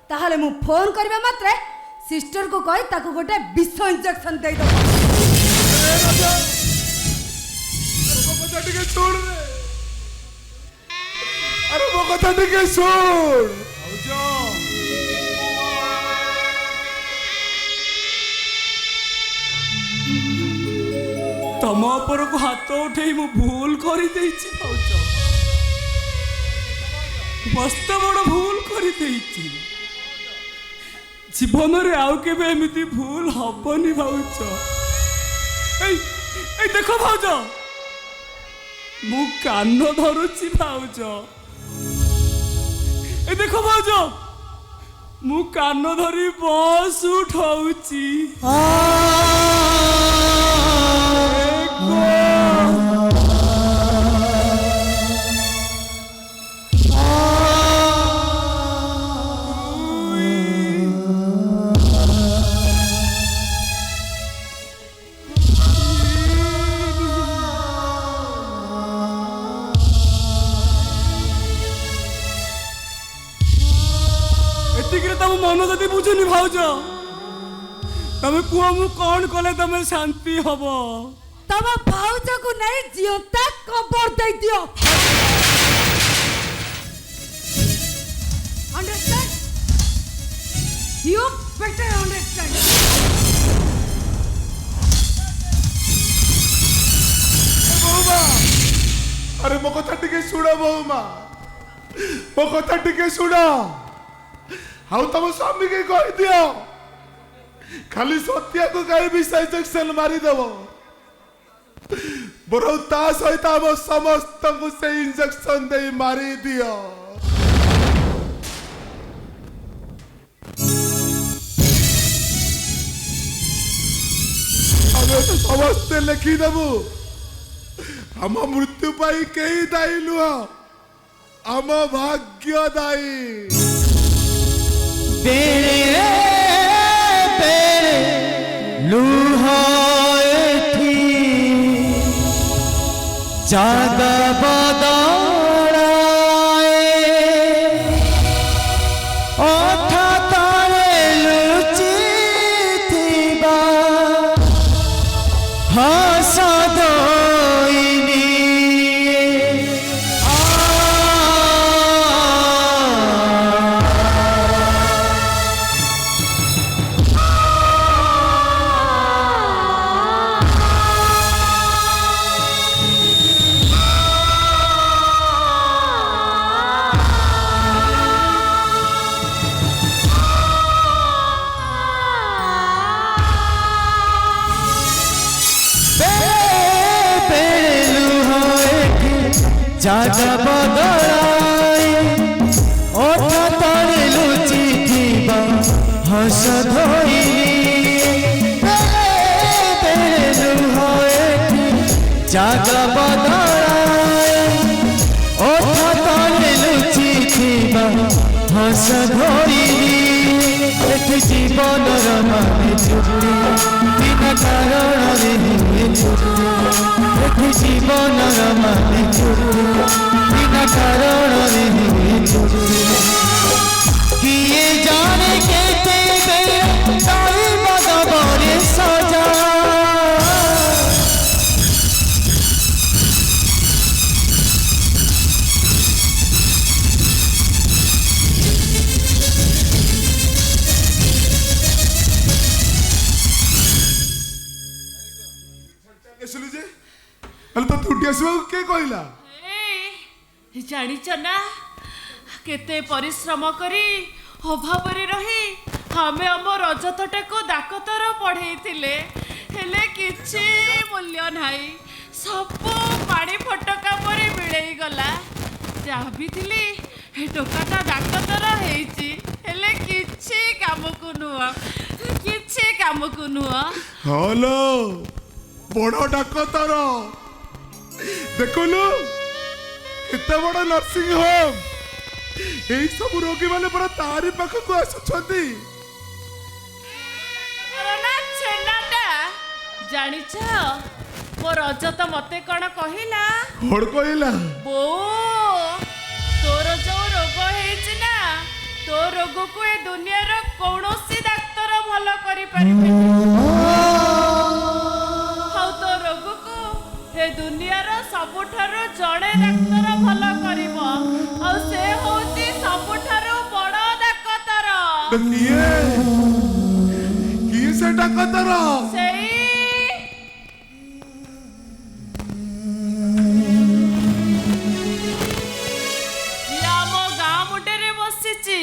ताहले मु फोन करबा मात्रे सिस्टर को कहि ताको गोटे विष इंजेक्शन दे दो अरे राजा अरे कथा टिके छोड़ रे अरे वो कथा टिके छोड़ तम ऊपर को हाथ उठे मु भूल करी देइछि भाउज मस्त बड़ भूल करी देइछि जीवन रे आउ केबे एमिति भूल हबनी भाउज ए देखो भाउज ମୁଁ କାନ ଧରୁଛି ଭାଉଜ। ଏ ଦେଖ ଭାଉଜ, ମୁଁ କାନ ଧରି ବସ୍ ଉଠଉଛି। ଏତିକିରେ ତମ ମନ ଯଦି ବୁଝୁନି ଭାଉଜ, ତମେ କୁହ ମୁଁ କଣ କଲେ ତମେ ଶାନ୍ତି ହବ? ତମ ଭାଉଜକୁ ନେଇ ଜିଅନ୍ତା କବର ଦେଇଦିଅ। Understand? You better understand. ବୋଉମା, ଆରେ ମୋ କଥା ଟିକେ ଶୁଣ ବୋଉମା, ମୋ କଥା ଟିକେ ଶୁଣ। ଆଉ ତମ ସ୍ୱାମୀ କି କହିଦିଅ ଖାଲି ସତ୍ୟକୁ କାହିଁ ବିଷ ଇଞ୍ଜେକ୍ସନ ମାରିଦେବ, ବରଂ ତା ସହିତ ଆମ ସମସ୍ତଙ୍କୁ ସେଇ ଇଞ୍ଜେକ୍ସନ ଦେଇ ମାରିଦିଅ। ଆମେ ତ ସମସ୍ତେ ଲେଖିଦେବୁ ଆମ ମୃତ୍ୟୁ ପାଇଁ କେହି ଦାୟୀ ନୁହଁ, ଆମ ଭାଗ୍ୟ ଦାୟୀ। बेड़े बेड़े लूह एठी जागा बदलाए ओठा तले लुचि थिबा हस दोइनी जागा बदलाए ओठ तले लुचि थिबा हस धोइनी लुह एठी जागा बदलाए ओठ तले लुचि थिबा हस धोइनी एठी जीवनर माने छुट्टी बिना कारणरे हुए छुट्टी एठी जीवनर माने छुट्टी बिना कारणरे हुए छुट्टी किए जाने केते बेले ताई बदबरे सजा जानिच ना केते परिश्रम करी अभावरे रही हमें आम रजतटा को डाकतर पढ़ेइथिले हेले किछि मूल्य नाही सब पानी फटका परे मिलई गला जाबिथिली हे टोकाटा डाकतर हेइची हेले किछि काम को नुआ हेलो बड़ डाकतर देखलु केते बड़ नर्सिंग होम एई सब रोगी माने पूरा तारी पाखक आसुछंती ना छेनाटा जानिछ मो रजत मते कण कहिला बो तोर जो रोग हेछि ना तो रोग को ए दुनिया रो कोनोसी डाक्टर भलो करि परिबे हाउ तो रोग को ए दुनिया रो सबुठारो जड़े डाक्टर भलो करिवो आ से होती सबुठारो बड़ डाक्टर किए से डाक्टर सेई यामो गाँ मुंडे बसिची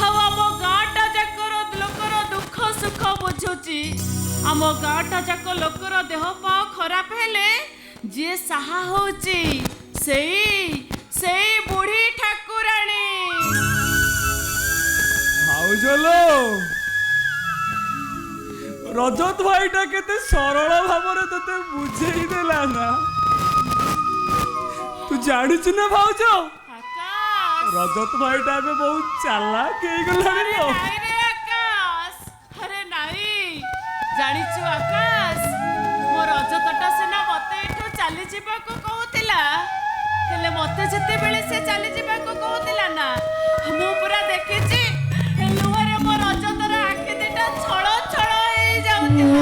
हाउ आम गाँटा जाकर लोकर दुख सुख बुझुची आम गाँटा जाक लोकर देह पा खराब हेले ଯିଏ ସାହା ହଉଛି ସେଇ ବୁଢୀ ଠାକୁରାଣୀ। ଭାଉଜଲୋ ରଜତ ଭାଇଟା କେତେ ସରଳ ଭାବରେ ତତେ ବୁଝେଇ ଦେଲା ନା। ତୁ ଜାଣିଛୁ ନା ଭାଉଜ ଆକାଶ ରଜତ ଭାଇଟା ଏବେ ବହୁତ ଚାଲାକ ହେଇଗଲାଣି। ନାଇଁ ରେ ଆକାଶ, ଆରେ ନାଇଁ ଜାଣିଛୁ ଆକାଶ, ମୋ ରଜତଟା ସିନା ମତେ ଏଠୁ ଚାଲିଯିବାକୁ କହୁଥିଲା, ହେଲେ ମତେ ଯେତେବେଳେ ସେ ଚାଲିଯିବାକୁ କହୁଥିଲା ନା, ମୁଁ ପୁରା ଦେଖିଛି ଲୁହରେ ମୋ ରଜତର ଆଖି ଦିଟା ଛଳ ଛଳ ହେଇଯାଉଥିଲା।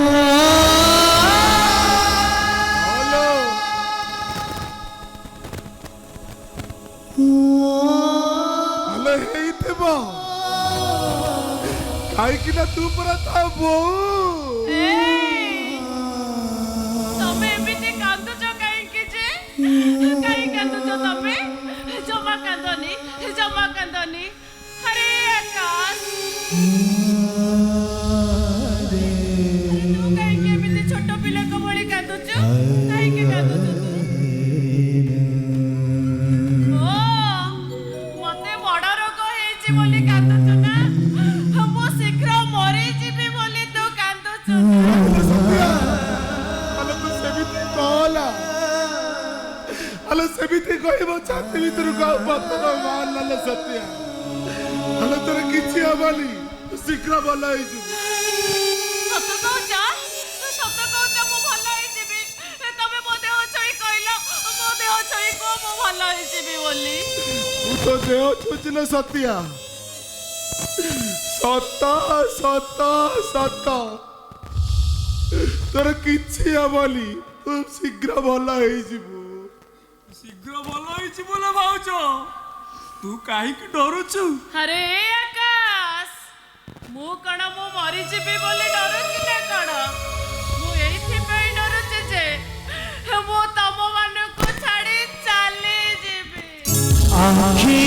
ହେଲେ ହେଇଥିବ କାହିଁକି ନା ତୁ ପୁରା ତା ବୋଉ। ତମେ ଏମିତି କାନ୍ଦୁଛ କାହିଁକି ଯେ? କାହିଁ କାନ୍ଦୁଛ ତମେ? ଜମା କାନ୍ଦନି, ଜମା କାନ୍ଦନି। ଆରେ ଆକାଶ ତୁ କାହିଁକି ଏମିତି ଛୋଟ ପିଲାଙ୍କ ଭଳି କାନ୍ଦୁଛୁ? କାହିଁକି କାନ୍ଦୁଛୁ ତୁ? ଓ ମତେ ବଡ ରୋଗ ହେଇଛି ବୋଲି କାନ୍ଦୁଛୁ ନା? ମୁଁ ଶୀଘ୍ର ମରିଯିବି ବୋଲି ତୁ କାନ୍ଦୁଛୁ ନା? ଆଲୋ ତୁ ସେମିତି କହଲା। ଆଲୋ ସେମିତି କହିବ ଛାତି ଭିତରୁ କାହା ପତନ ବାହାରିଲା ସତ୍ୟା। ଆଲୋ ତୋର କିଛି ହବନି, ତୁ ଶୀଘ୍ର ଭଲ ହେଇଯିବୁ। ସତ କହୁଛ? ସତ କହୁଛ ମୁଁ ଭଲ ହେଇଯିବି? ତମେ ମୋ ଦେହ ଛୁଇଁ କହିଲ, ମୋ ଦେହ ଛୁଇଁ କୁହ ମୁଁ ଭଲ ହେଇଯିବି ବୋଲି। ମୁଁ ତ ଦେହ ଛୁଚିଲ ସତ୍ୟା। ସତ ସତ ସତ ତୋର କିଛି ହବନି, ତୁ ଶୀଘ୍ର ଭଲ ହେଇଯିବୁ। ଶୀଘ୍ର ଭଲ ହେଇଯିବ ନା ଭାଉଜ, ତୁ କାହିଁକି ଡରୁଛୁ? ଆରେ ଆକାଶ, ମୁଁ କଣ ମୁଁ ମରିଯିବି ବୋଲି ଡରୁଛି ନା କଣ? ମୁଁ ଏଇଥିପାଇଁ ଡରୁଛି ଯେ ମୁଁ ତମ ମାନଙ୍କୁ ଛାଡି ଚାଲିଯିବି। আখি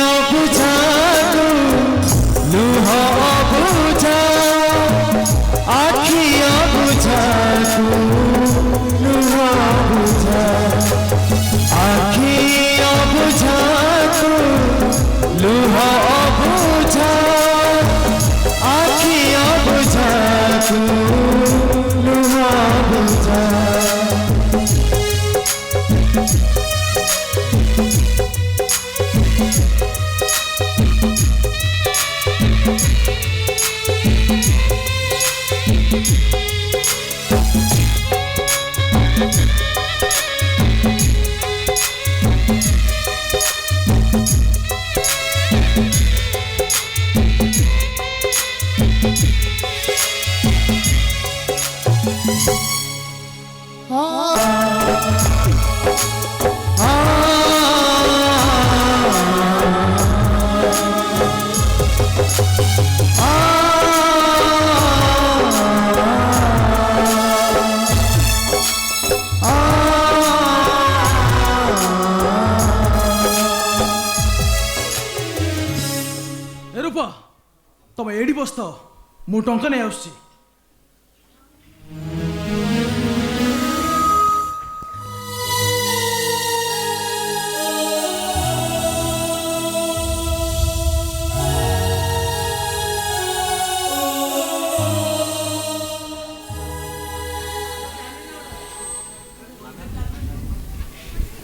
অবুঝা তু লুহ অবুঝা আখি অবুঝা তু লুহ অবুঝা আখি অবুঝা তু লুহ অবুঝা আখি অবুঝা তু লুহ অবুঝা ଏ ରୂପା ତମେ ଏଇଠି ବସିଥାଅ, ମୁଁ ଟଙ୍କା ନେଇ ଆସୁଛି।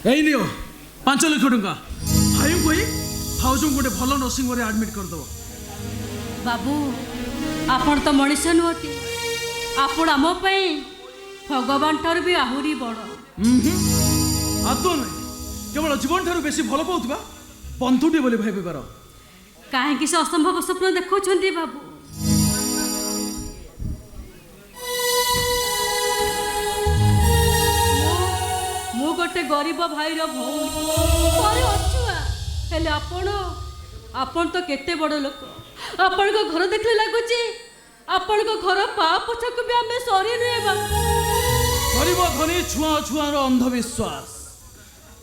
এই নিও 5 ଲକ୍ଷ ଟଙ୍କା। ଭାଇ କହି ଭାଉଜଙ୍କୁ ଗୋଟେ ଭଲ ନର୍ସିଂ ହୋମରେ ଆଡମିଟ୍ କରିଦେବ। ବାବୁ ଆପଣ ତ ମଣିଷ ନୁହନ୍ତି, ଆପଣ ଆମ ପାଇଁ ଭଗବାନ ଠାରୁ ବି ଆହୁରି ବଡ଼। ଆଦୌ ନାହିଁ, କେବଳ ଜୀବନ ଠାରୁ ବେଶୀ ଭଲ ପାଉଥିବା ବନ୍ଧୁଟି ବୋଲି ଭାବିବାର। କାହିଁକି ସେ ଅସମ୍ଭବ ସ୍ୱପ୍ନ ଦେଖାଉଛନ୍ତି ବାବୁ? ମୁଁ ଗୋଟେ ଗରିବ ଭାଇର ଭଉଣୀ, ପରେ ଅଛୁଆ, ହେଲେ ଆପଣ ତ କେତେ ବଡ଼ ଲୋକ। ଆପଣଙ୍କ ଘର ଦେଖିଲେ ଲାଗୁଛି ଆପଣଙ୍କ ଘର ପା ପଛକୁ ବି ଆମେ ସରି ନୁହେଁ ବାବୁ। ଗରିବ ଧନୀ ଛୁଆଁ ଛୁଆଁର ଅନ୍ଧବିଶ୍ୱାସ,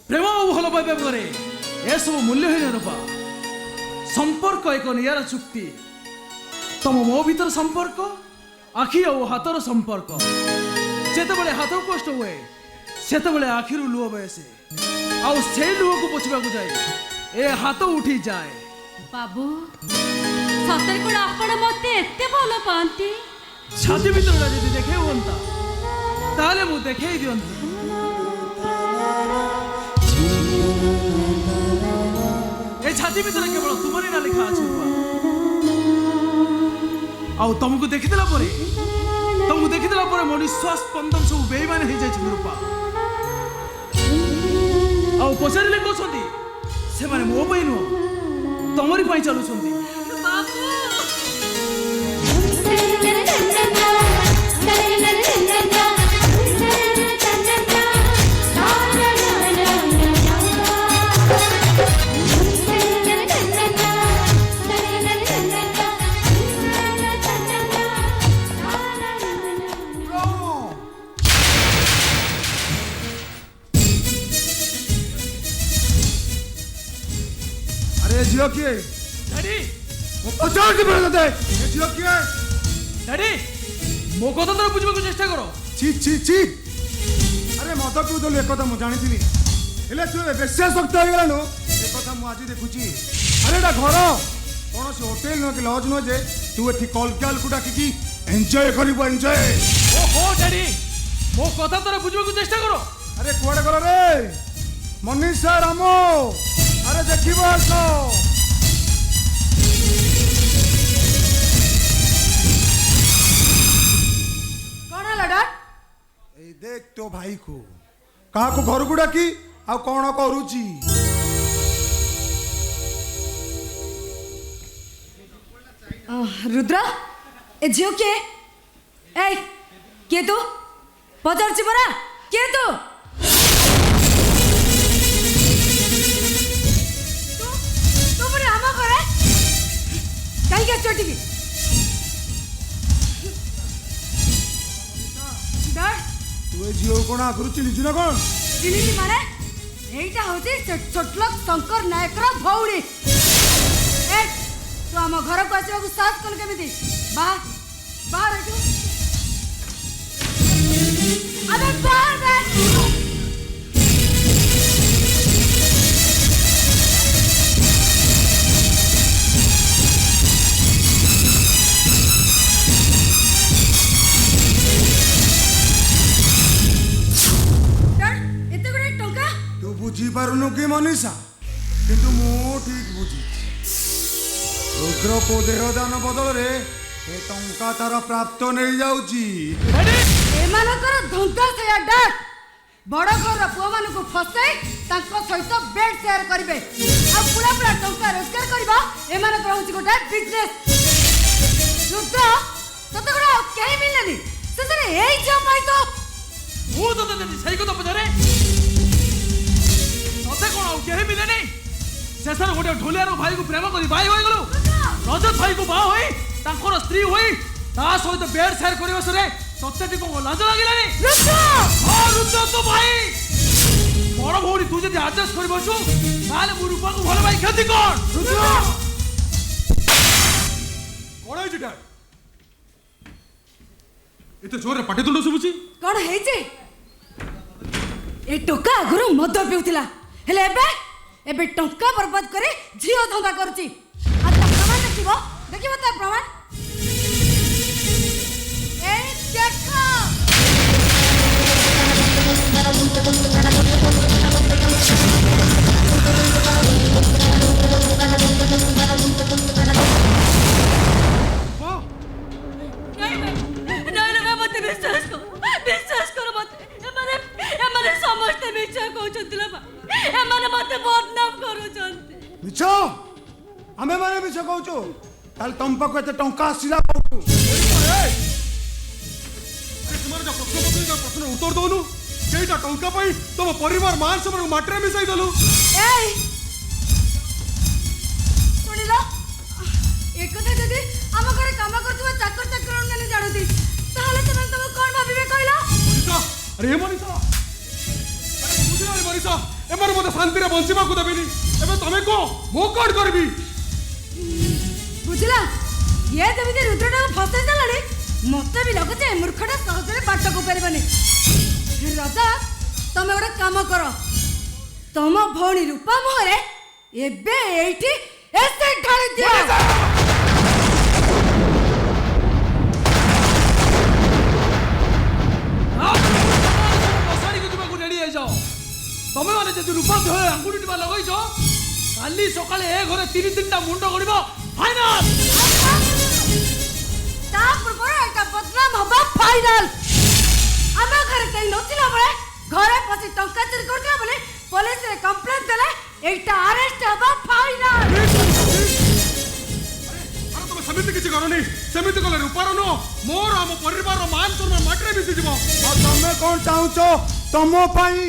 ପ୍ରେମ ଆଉ ଭଲ ପାଇବା ପରେ ଏସବୁ ମୂଲ୍ୟହୀନ ରୂପା। ସମ୍ପର୍କ ଏକ ନିଆରା ଚୁକ୍ତି। ତମ ମୋ ଭିତର ସମ୍ପର୍କ ଆଖି ଆଉ ହାତର ସମ୍ପର୍କ। ଯେତେବେଳେ ହାତ କଷ୍ଟ ହୁଏ ସେତେବେଳେ ଆଖିରୁ ଲୁହ ବୟସେ ଆଉ ସେଇ ଲୁହକୁ ପୋଛିବାକୁ ଯାଏ ଏ ହାତ ଉଠି ଯାଏ। ବାବୁ ସତରେ କ'ଣ ଆପଣ ମତେ ଏତେ ଭଲ ପାଆନ୍ତି? ଛାତି ଭିତରଟା ଯଦି ଦେଖେଇ ହୁଅନ୍ତା ତାହେଲେ ମୁଁ ଦେଖେଇ ଦିଅନ୍ତି। ଏ ଛାତି ଭିତରେ କେବଳ ତୁମରି ନା ଲେଖା ଅଛି ରୂପା। ଆଉ ତମକୁ ଦେଖିଦେଲା ପରେ ମୋ ନିଶ୍ୱାସ ସ୍ପନ୍ଦନ ସବୁ ବେଇମାନ ହେଇଯାଇଛି ରୂପା। ଆଉ ପଚାରିଲେ କହୁଛନ୍ତି ସେମାନେ ମୋ ପାଇଁ ନୁହଁ ତମରି ପାଇଁ ଚାଲୁଛନ୍ତି। झील किए डैडी पचास दे झील किए डैडी मो कथा तो बुझे चेष्टा करो। ची ची ची अरे मद पिउदलु एक कथा मु जानिथिली हेले तू बेस्या शक्त हो गेलानु ए कथा मु आज देखुची। अरे एटा घर कौन से होटल न कि लॉज न जे तू एठी कलकाल को डाकी एंजॉय करिबो एंजॉय। ओहो डैडी मो कथा तो बुझे चेष्टा करो। अरे कुआडे गलो रे मनीषा रामो अरे देखिबो आसो कौन है लड़ा? ए देख तो भाई को कहा को घर को डाकी आ कौन करूची। रुद्र ए झियो के ए के तू पचारची परा के तू कहीं चोटी तू झील कौन आगु चिन्हिचु ना कौन चिन्हिची माने एइटा होची छोटलोक शंकर नायक रो भौणी। ए तू हम घर को आसीबा को साथ कल केमिति बाहर बाहर आजू अबे बाहर बैठ। बुझी पारुनु कि मनीषा किंतु मु ठीक बुझी रुद्र को देहदान बदल रे ए टंका तार प्राप्त नहीं जाउची। एमानकर धंका से डाक बड़ घर पुआ मान को फसाई तांको सहित बेड शेयर करिवे आ पूरा पूरा टंका रोजगार करबा एमानकर होची गोटा बिजनेस। रुद्र तते गोटा केही मिलनी ससरे एई जो पाई तो मु तो सही को तो पजारे तते कोन आउ केही मिले नहीं शेषर गोटे ढोलियार भाई को प्रेम करी भाई होई गलो रजत भाई को बा होई तांकर स्त्री होई ता सहित बेड शेयर करिवे सरे तते को लाज लागिलानी। रुद्र हां रुद्र तो भाई बड़ भौरी तू जदी एडजस्ट करि बसु ताले मु रूपा को भलो भाई खेती कोन रुद्र कोन है जिटा एते जोर रे पाटी तुंड सुबुची कौन है जे ए टोका गुरु मद पिउतिला हेले एबे टंका बर्बाद करे झियो धंदा करची आ ता प्रमाण देखिबो देखिबो ता प्रमाण ए देखो नहीं मत विश्वास करो मत एमाने समस्त मिछा कहउछथिला बा एमाने मते बदनाम करूछन्ति मिछ हमें माने मिछ कहउछु ताल तम पाको एते टंका आसीला कहउछु। अरे तुम्हारे जो प्रश्न पत्रिका का प्रश्न उत्तर दोनु केटा टंका पई तुम परिवार मान सम्मान माटरे मिसाई दलु एई सुनिलो एक कथा जदी हम घरे काम करथुवा चाकर चाकर ने जानुती ताहले तुम कोन भाबिबे कहला मनीषा अरे मनीषा अरे बुझिला रे मनीषा एमर मते शांति रे बंसीबा को देबेनी एबे तमे को मो कोड करबी बुझिला ये जमिति रुद्रटा फसाई देलानी मते भी लगुचे मूर्खटा सहजरे बाट को परबनी राजा ତମେ ଗୋଟେ କାମ କର, ତମ ଭଉଣୀ ରୂପା ମୁହଁରେ ଏବେ ଏଇଠି ଏସିଡ୍ ଢାଳି ଦିଅ। ବସାଣିକୁ ଯିବାକୁ ରେଡି ହେଇଯାଅ। ତମେ ମାନେ ଯଦି ରୂପା ଦେହରେ ଆଙ୍ଗୁଠି ଟିପା ଲଗେଇଛ, କାଲି ସକାଳେ ଏ ଘରେ 3-3ଟା ମୁଣ୍ଡ ଗଡ଼ିବ ଫାଇନାଲ। ତା ପୂର୍ବରୁ ଏଇଟା ବଦନାମ ହବ ଫାଇନାଲ। ଆମ ଘରେ କେହି ନଥିଲା ବେଳେ ଘରେ ପଶି ଟଙ୍କା ଚୋରି କରୁଥିଲା ବୋଲି ପୋଲିସରେ କମ୍ପ୍ଲେନ୍ ଦେଲେ ଏଇଟା ଆରେଷ୍ଟ ହବ ଫାଇନାଲ। ଆରେ ତମେ ସେମିତି କିଛି କରନି। ସେମିତି କଲେ ରୂପାର ନୁହଁ, ମୋର ଆମ ପରିବାରର ମାନ ସମ୍ମାନ ମାଟିରେ ମିଶିଯିବ। ଆଉ ତମେ କଣ ଚାହୁଁଛ ତମ ପାଇଁ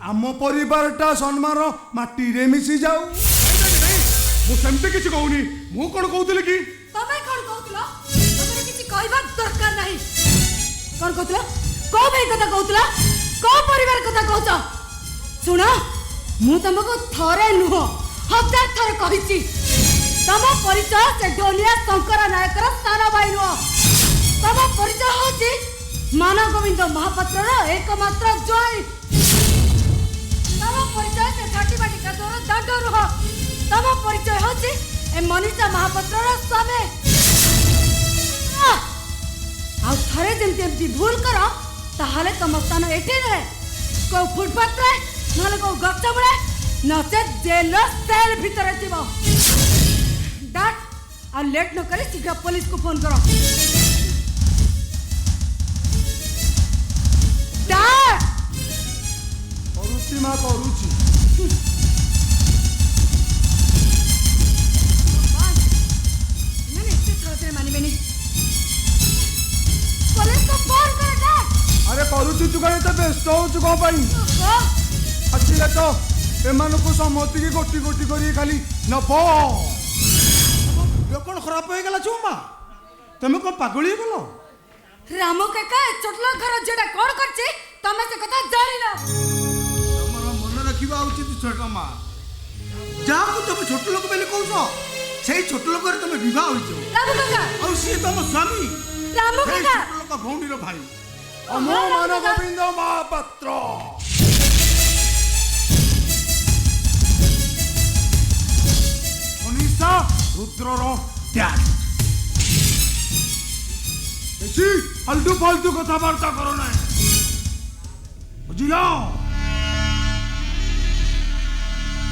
ଆମ ପରିବାରଟା ସମ୍ମାନ ମାଟିରେ ମିଶି ଯାଉ? ମୁଁ ସେମିତି କିଛି କହୁନି। ମୁଁ କଣ କହୁଥିଲି କି ତମେ କଣ କହୁଥିଲ? ତମର କିଛି କହିବା ଦରକାର ନାହିଁ। କଣ କହୁଥିଲ? କୋଉ ଭାଇ କଥା କହୁଥିଲ? କୋଉ ପରିବାର କଥା କହୁଛ? ଶୁଣ, ମୁଁ ତମକୁ ଥରେ ନୁହଁ 1000 ଥର କହିଛି, ତମ ପରିଚୟ ସେ ଢୋଲିଆ ଶଙ୍କର ନାୟକର ସାନ ଭାଇ ନୁହଁ। ତମ ପରିଚୟ ହଉଛି ମାନଗୋବିନ୍ଦ ମହାପାତ୍ରର ଏକମାତ୍ର ଜ୍ୱାଇଁ। ତମ ପରିଚୟ ସେ ଝାଟି ବାଟି କାଦୁଅର ଦାଣ୍ଡ ନୁହଁ। ତମ ପରିଚୟ ହଉଛି ଏ ମନୀଷା ମହାପାତ୍ରର ସ୍ୱାମୀ। ଆଉ ଥରେ ଯେମିତି ଏମିତି ଭୁଲ କର, ତାହେଲେ ତମ ସ୍ଥାନ ଏଠି ନୁହେଁ, କୋଉ ଫୁଟପାଥରେ ନହେଲେ କୋଉ ଗଛ ମୂଳେ ନଚେତ ଜେଲର ସେଲ୍ ଭିତରେ ଥିବ। ଡାଟ୍ ଆଉ ଲେଟ୍ ନ କରି ଶୀଘ୍ର ପୋଲିସକୁ ଫୋନ କର। ଡାଟ୍। କରୁଛି ମା, କରୁଛି। ଏତେ ସହଜରେ ମାନିବେନି। ପୋଲିସକୁ ଫୋନ କର ଡାଟ୍। ଆରେ କରୁଛି, ତୁ କାହିଁ ଏତେ ବ୍ୟସ୍ତ ହଉଛୁ କଣ ପାଇଁ? ଓହୋ, ଆସିଲେ ତ ଏମାନଙ୍କୁ ସମସ୍ତିକି ଗୋଟି ଗୋଟି କରି ଖାଲି ନବ। କଣ ଖରାପ ହେଇଗଲା ଚୁମା? ତମେ କଣ ପାଗଳି ହେଇଗଲ? ରାମ କାକା ଏ ଛୋଟଲ ଘର ଝିଅଟା କଣ କରିଛି ତମେ ସେ କଥା ଜାଣିନ? ତମର ମନେ ରଖିବା ଉଚିତ ଛୋଟ ମା। ଯାହାକୁ ତମେ ଛୋଟ ଲୋକ ବୋଲି କହୁଛ, ସେଇ ଛୋଟ ଲୋକରେ ତମେ ବିବାହ ହୋଇଛ। ରାମ କାକା, ଆଉ ସିଏ ତମ ସ୍ୱାମୀ, ରାମ ସେଇ କାକା। ଛୋଟ ଲୋକ ଭଉଣୀର ଭାଇ। ଅମୋ ମାନଗୋବିନ୍ଦ ମହାପାତ୍ର। ମନୀଷା ରୁଦ୍ରର ଡ୍ୟାଡ୍। ବେଶୀ ফালতু ফালতু কথাবার্তা করো না, বুঝিল?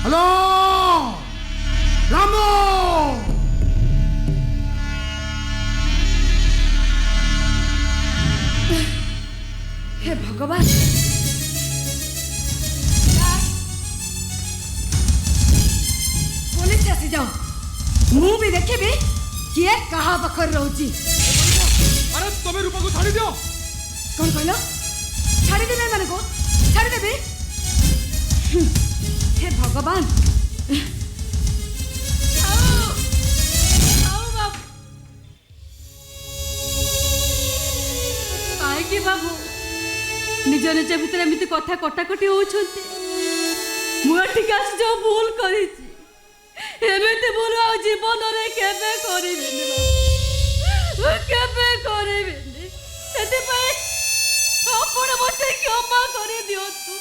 হ্যালো রাম, हे भगवान, पुलिस आसी जाओ, ମୁଁ ବି ଦେଖିବି କିଏ କାହା ପାଖରେ ରହୁଛି। ଆରେ ତମେ ରୂପାକୁ ଛାଡ଼ି ଦିଅ। କଣ କହିଲ? ଛାଡ଼ିଦେବି ଏମାନଙ୍କୁ? ଛାଡ଼ିଦେବି? हे भगवान। କାହିଁକି ବାବୁ ନିଜ ନିଜ ଭିତରେ ଏମିତି କଥା କଟାକଟି ହଉଛନ୍ତି? ମୁଁ ଏଠିକି ଆସି ଯୋଉ ଭୁଲ କରିଛି, ଏମିତି ଭୁଲ ଆଉ ଜୀବନରେ କେବେ କରିବିନି ବାବୁ, କେବେ କରିବିନି। ସେଥିପାଇଁ ଆପଣ ମତେ କ୍ଷମା କରିଦିଅନ୍ତୁ।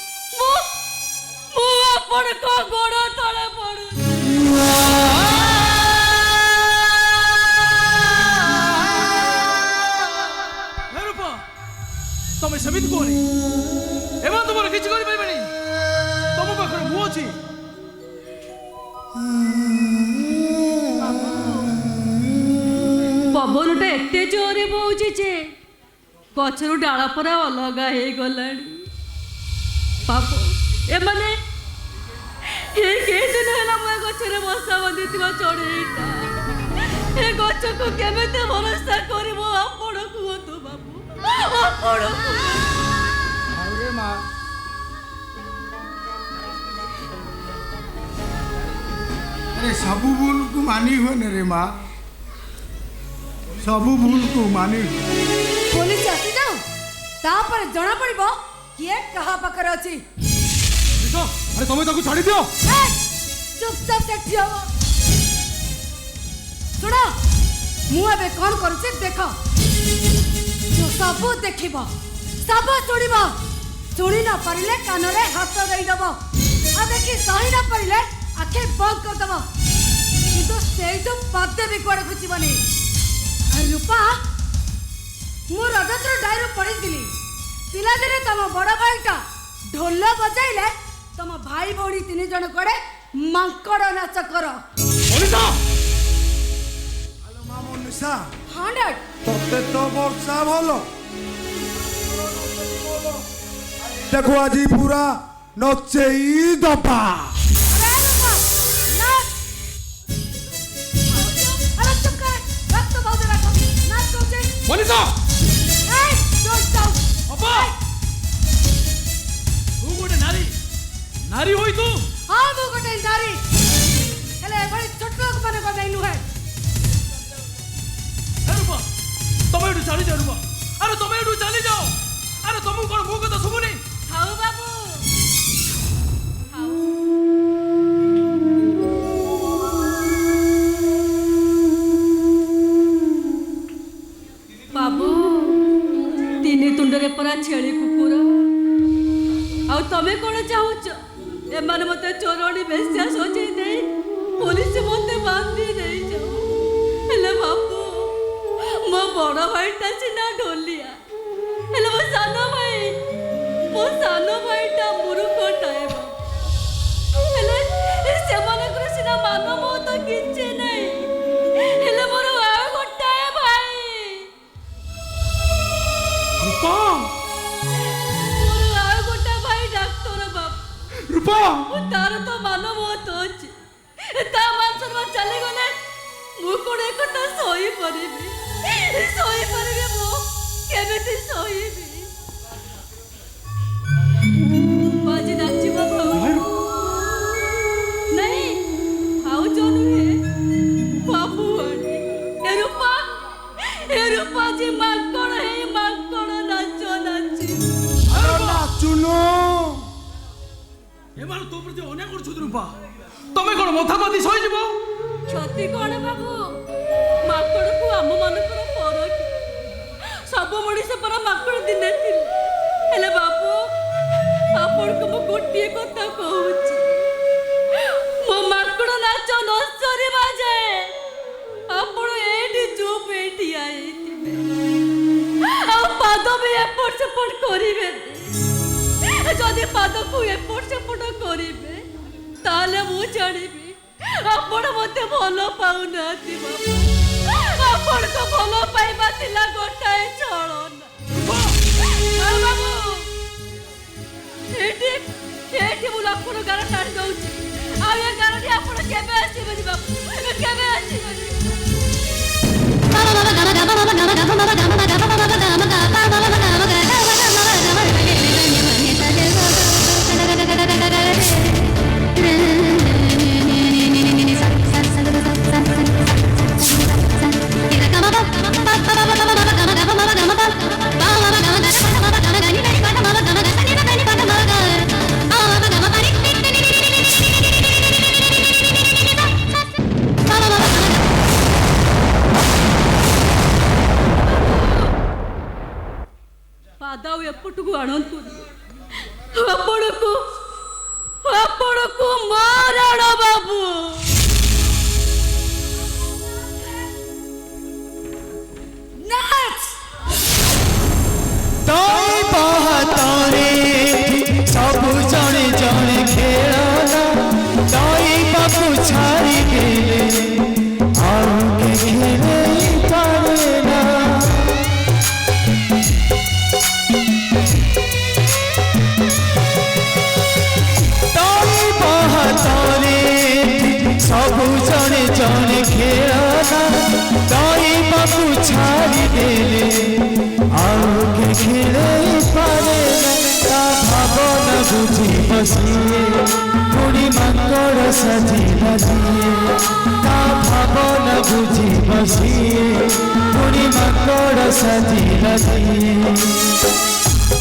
ମୁଁ ଆପଣଙ୍କ ଗୋଡ଼ ତଳେ ପଡୁଛି। ହେ ରୂପା, ତମେ ସେମିତି କୁହନି। ଏମାନେ ତମର କିଛି କରିପାରିବେନି। ତମ ପାଖରେ ମୁଁ ଅଛି। ପବନଟା ଏତେ ଜୋରେ ବହୁଛି ଯେ ଗଛରୁ ଡାଳ ପରା ଅଲଗା ହେଇଗଲାଣି। ପାପ ଏମାନେ କେତେ ଦିନ ହେଲା ମୁଁ ଏ ଗଛରେ ବସା ବାନ୍ଧିଥିବା ଚଢ଼େଇଟା, ଏ ଗଛକୁ କେମିତି ଭରସା କରିବ? ଆପଣ କୁହନ୍ତୁ ବାବୁ, ଆପଣ ଆରେ ମା, अरे सबू भूल को मानी हुए न रे माँ, सबू भूल को मानी हुए। पुलिस आसी जाओ, तापर जଣା पड़िबो किए कहा पाखरे अछि। ଆରେ ତମେ ତାକୁ ଛାଡ଼ି ଦିଅ। चुपचाप से ठिया हो। सुनो, मु एबे कोन करूछि देख। जो सब देखिबो, सब सुनिबो, शुणी न पारे कान रे हाथ देदब आ देखी सही न पारे आखे बंद करदब किंतु से जो पदे भी कुआड़े खुचबनी रूपा मु रजत्र डायरी पढ़ी पिला दिने तुम बड़ भाईटा ढोल बजाइले तुम भाई भौणी 3 जन कड़े मांकड़ नाच कर हेलो मां मनीषा 100 तोते तो वर्षा भलो देखो आज पूरा नचेई दबा अरे रूपा नाच अरे चुप कर रक्त बहुत रखो नाच सोचे मनीषा ए डोंट डाउट अब्बा तू गोटे नारी नारी होई तू हाँ मु गोटे नारी हेले बड़ी छोट लोक माने को नहीं नुहे ए रूपा तमे एठू चली जा रूपा अरे तमे एठू चली जाओ अरे तुमको कोन मो कथा सुबुनी खाऊ बाबू खाऊ बाबू 3 तुंडरे परा छेली कुकुर आ तमे कोन चाहुच एमान मते चोरणी बेस्या सोचे दे पुलिस मते बांधी दे जाओ हेले बाबू मो बड़ भाईटा सिना ढोलिया हेले मो सानो भाईटा मुरुखटाए हेले से माने करे सिना मानो मो तो किछे नै हेले मोर आ गोटाए भाई रूपा मोर आ गोटा भाई डॉक्टर बाप रूपा तार तो मानो मो तो अछि ता मानसर मा चले गले मु कोन एकता सोई परिबी मो केमेति सोईबी बाजी नाची बाबू नहीं हाउ जोनु है बाबू ए रूपा जी माकड़ नाचो नाची अरे नाचुनो एमान तो प्रति अनेक करछु रूपा तमे कोन मथा पाती सही जीवो क्षति कौन बाबू माकड़ को आम मानकर पर सब मनीष पर माकड़ दिने हेले बाबू आपण को मु गोटे कथा कहूची मो माकड़ नाच नसरी बाजे आपण एठी चुप एठी आइतिबे आ पाद भी एपट सेपट करिवे जदि पाद को एपट सेपट करिवे ताले मु जानिबी आपण मते भलो पाउनाती बाबू आपण को भलो पाइबा थिला गोटाए चलन बाबू एठी मुला आपण गारा टाण दउची आ ए गाराटी आपण केबे आसीबे बाबू केबे आसीबे पादाव एपटू आणंतु आपणको मारण बाबू नाच तई बहतरे सबु जणे जणे खेलना तई बाबू छाड़ी देले आउ के खेले पारेना तई बहतरे सबु जणे जणे खेलना तई बाबू छाड़ी देले आउ के खेले पारेना ता भावना बुझी बसिए पुणी मांकड़ सजिला दिए ता भावना बुझी बसिए पुणी मांकड़ सजिला दिए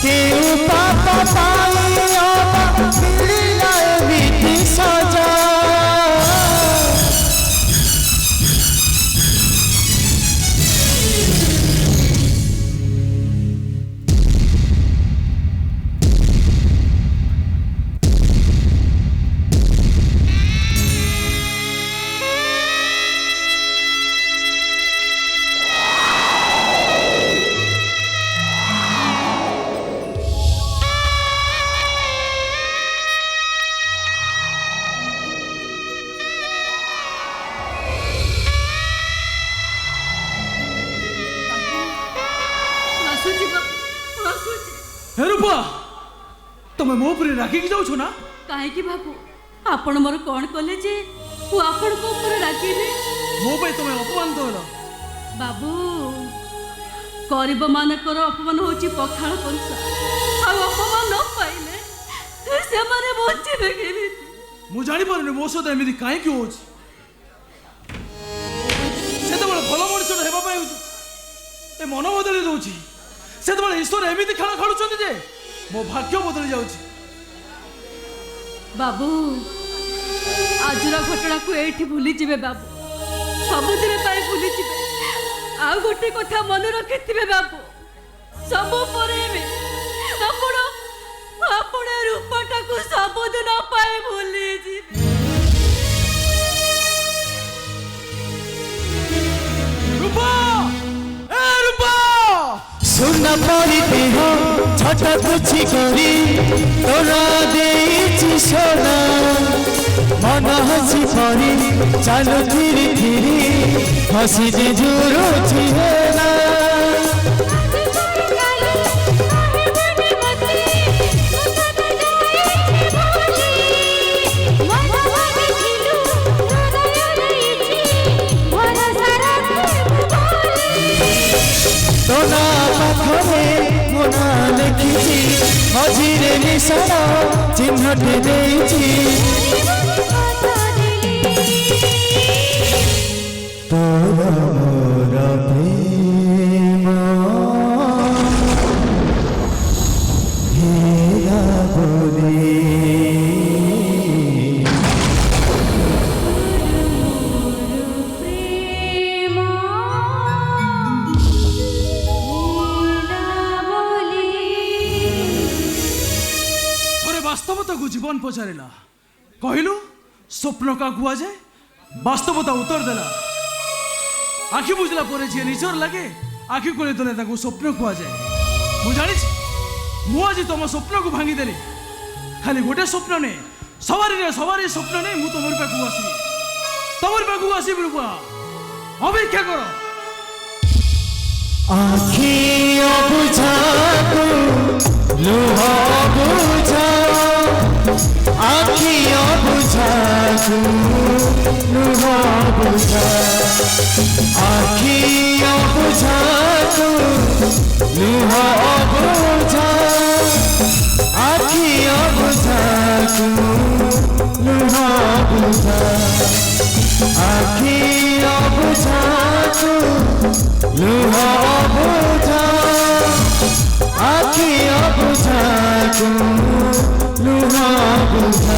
केउ पापा पाई अबा मिलिला एमिति सजा हे रूपा तुम मो पर राखी जाऊ ना कहीं बाबू आपण मोर कौन कले जे मु आपण को ऊपर राखिले मो पे तुम अपमान दल बाबू गरीब मानकर अपमान होची पखाल कंसा आ अपमान न पाइले से माने बचिबे केली मु जानी पारुनी मो सहित एमती कहीं होची से तो भल मनुष्य हेबा पाई ए मन बदली दउची से तो ईश्वर एमती खेल खेलुचंदी जे मो भाग्य बदली जाउची बाबू आजर घटना को एठी भूली जिबे बाबू सबुदिन पाई भूली जिबे आ गोटे कथा मन रखिथिबे बाबू सब परे में आपण रूपटा को सबुदिन पाई भूली जिबे रूपा ए रूपा सुना परी देह छटा कुछि करी तोरा देइछि सोना मन हसी परी चालू धीरे धीरे हसी दे जुरुछि हेला तोना पाखरे मोना लिखिछि मझिरे निशाना चिन्हटे देइछि तोरा मोरा प्रेम हेला बोले वास्तवता को जीवन पचारा कहलु स्वप्न का कुआ जाए वास्तवता उत्तर देला आखि बुझला पर जी निजर लगे आखि खोली देले स्वप्न कुआ जाए मु जानी मु आज तुम स्वप्न को भांगी देली खाली गोटे स्वप्न ने सवारी स्वप्न ने मु तुम पाखु आसबि रूपा अपेक्षा कर आखि बुझा लुह बुझा आखि बुझा लुह बुझा आखि बुझा लुह बुझा आखि बुझा लुह बुझा आखि बुझा लुह बुझा आखि बुझा लुह बुझा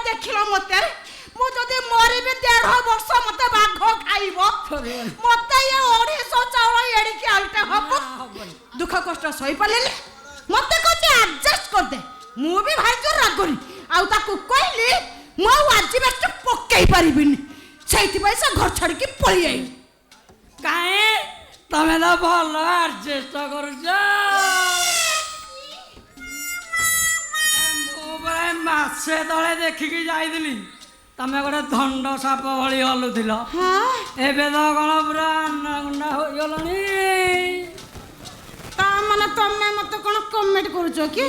देखिल मत मु जदि मरबी 1.5 वर्ष ମତେ ଏ ଅଢ଼େଇଶହ ଚାଉଳ ଏଡ଼ିକି ଆଳୁଟା ହବ ଦୁଃଖ କଷ୍ଟ ସହିପାରିଲେନି ମତେ କହୁଛି ଆଡଜଷ୍ଟ କରିଦେ ମୁଁ ବି ଭାରି ଜୋର ରାଗରି ଆଉ ତାକୁ କହିଲି ମୁଁ ଆଉ ଆଜି ବେଷ୍ଟ ପକେଇ ପାରିବିନି ସେଇଥିପାଇଁ ସେ ଘର ଛାଡ଼ିକି ପଳେଇ ଆଇଲି କାହିଁ ତମେ ତ ଭଲ ଆଡଜଷ୍ଟ କରୁଛ ମୁଁ ପ୍ରାୟ ମାସେ ତଳେ ଦେଖିକି ଯାଇଥିଲି ତମେ ଗୋଟେ ଧଣ୍ଡ ସାପ ଭଳି ହଲୁଥିଲ ଏବେ ତ କଣ ପୁରା ଗୁଣ୍ଡା ହୋଇଗଲଣି ତା ମାନେ ତମେ ମତେ କଣ କମେଣ୍ଟ କରୁଛ କି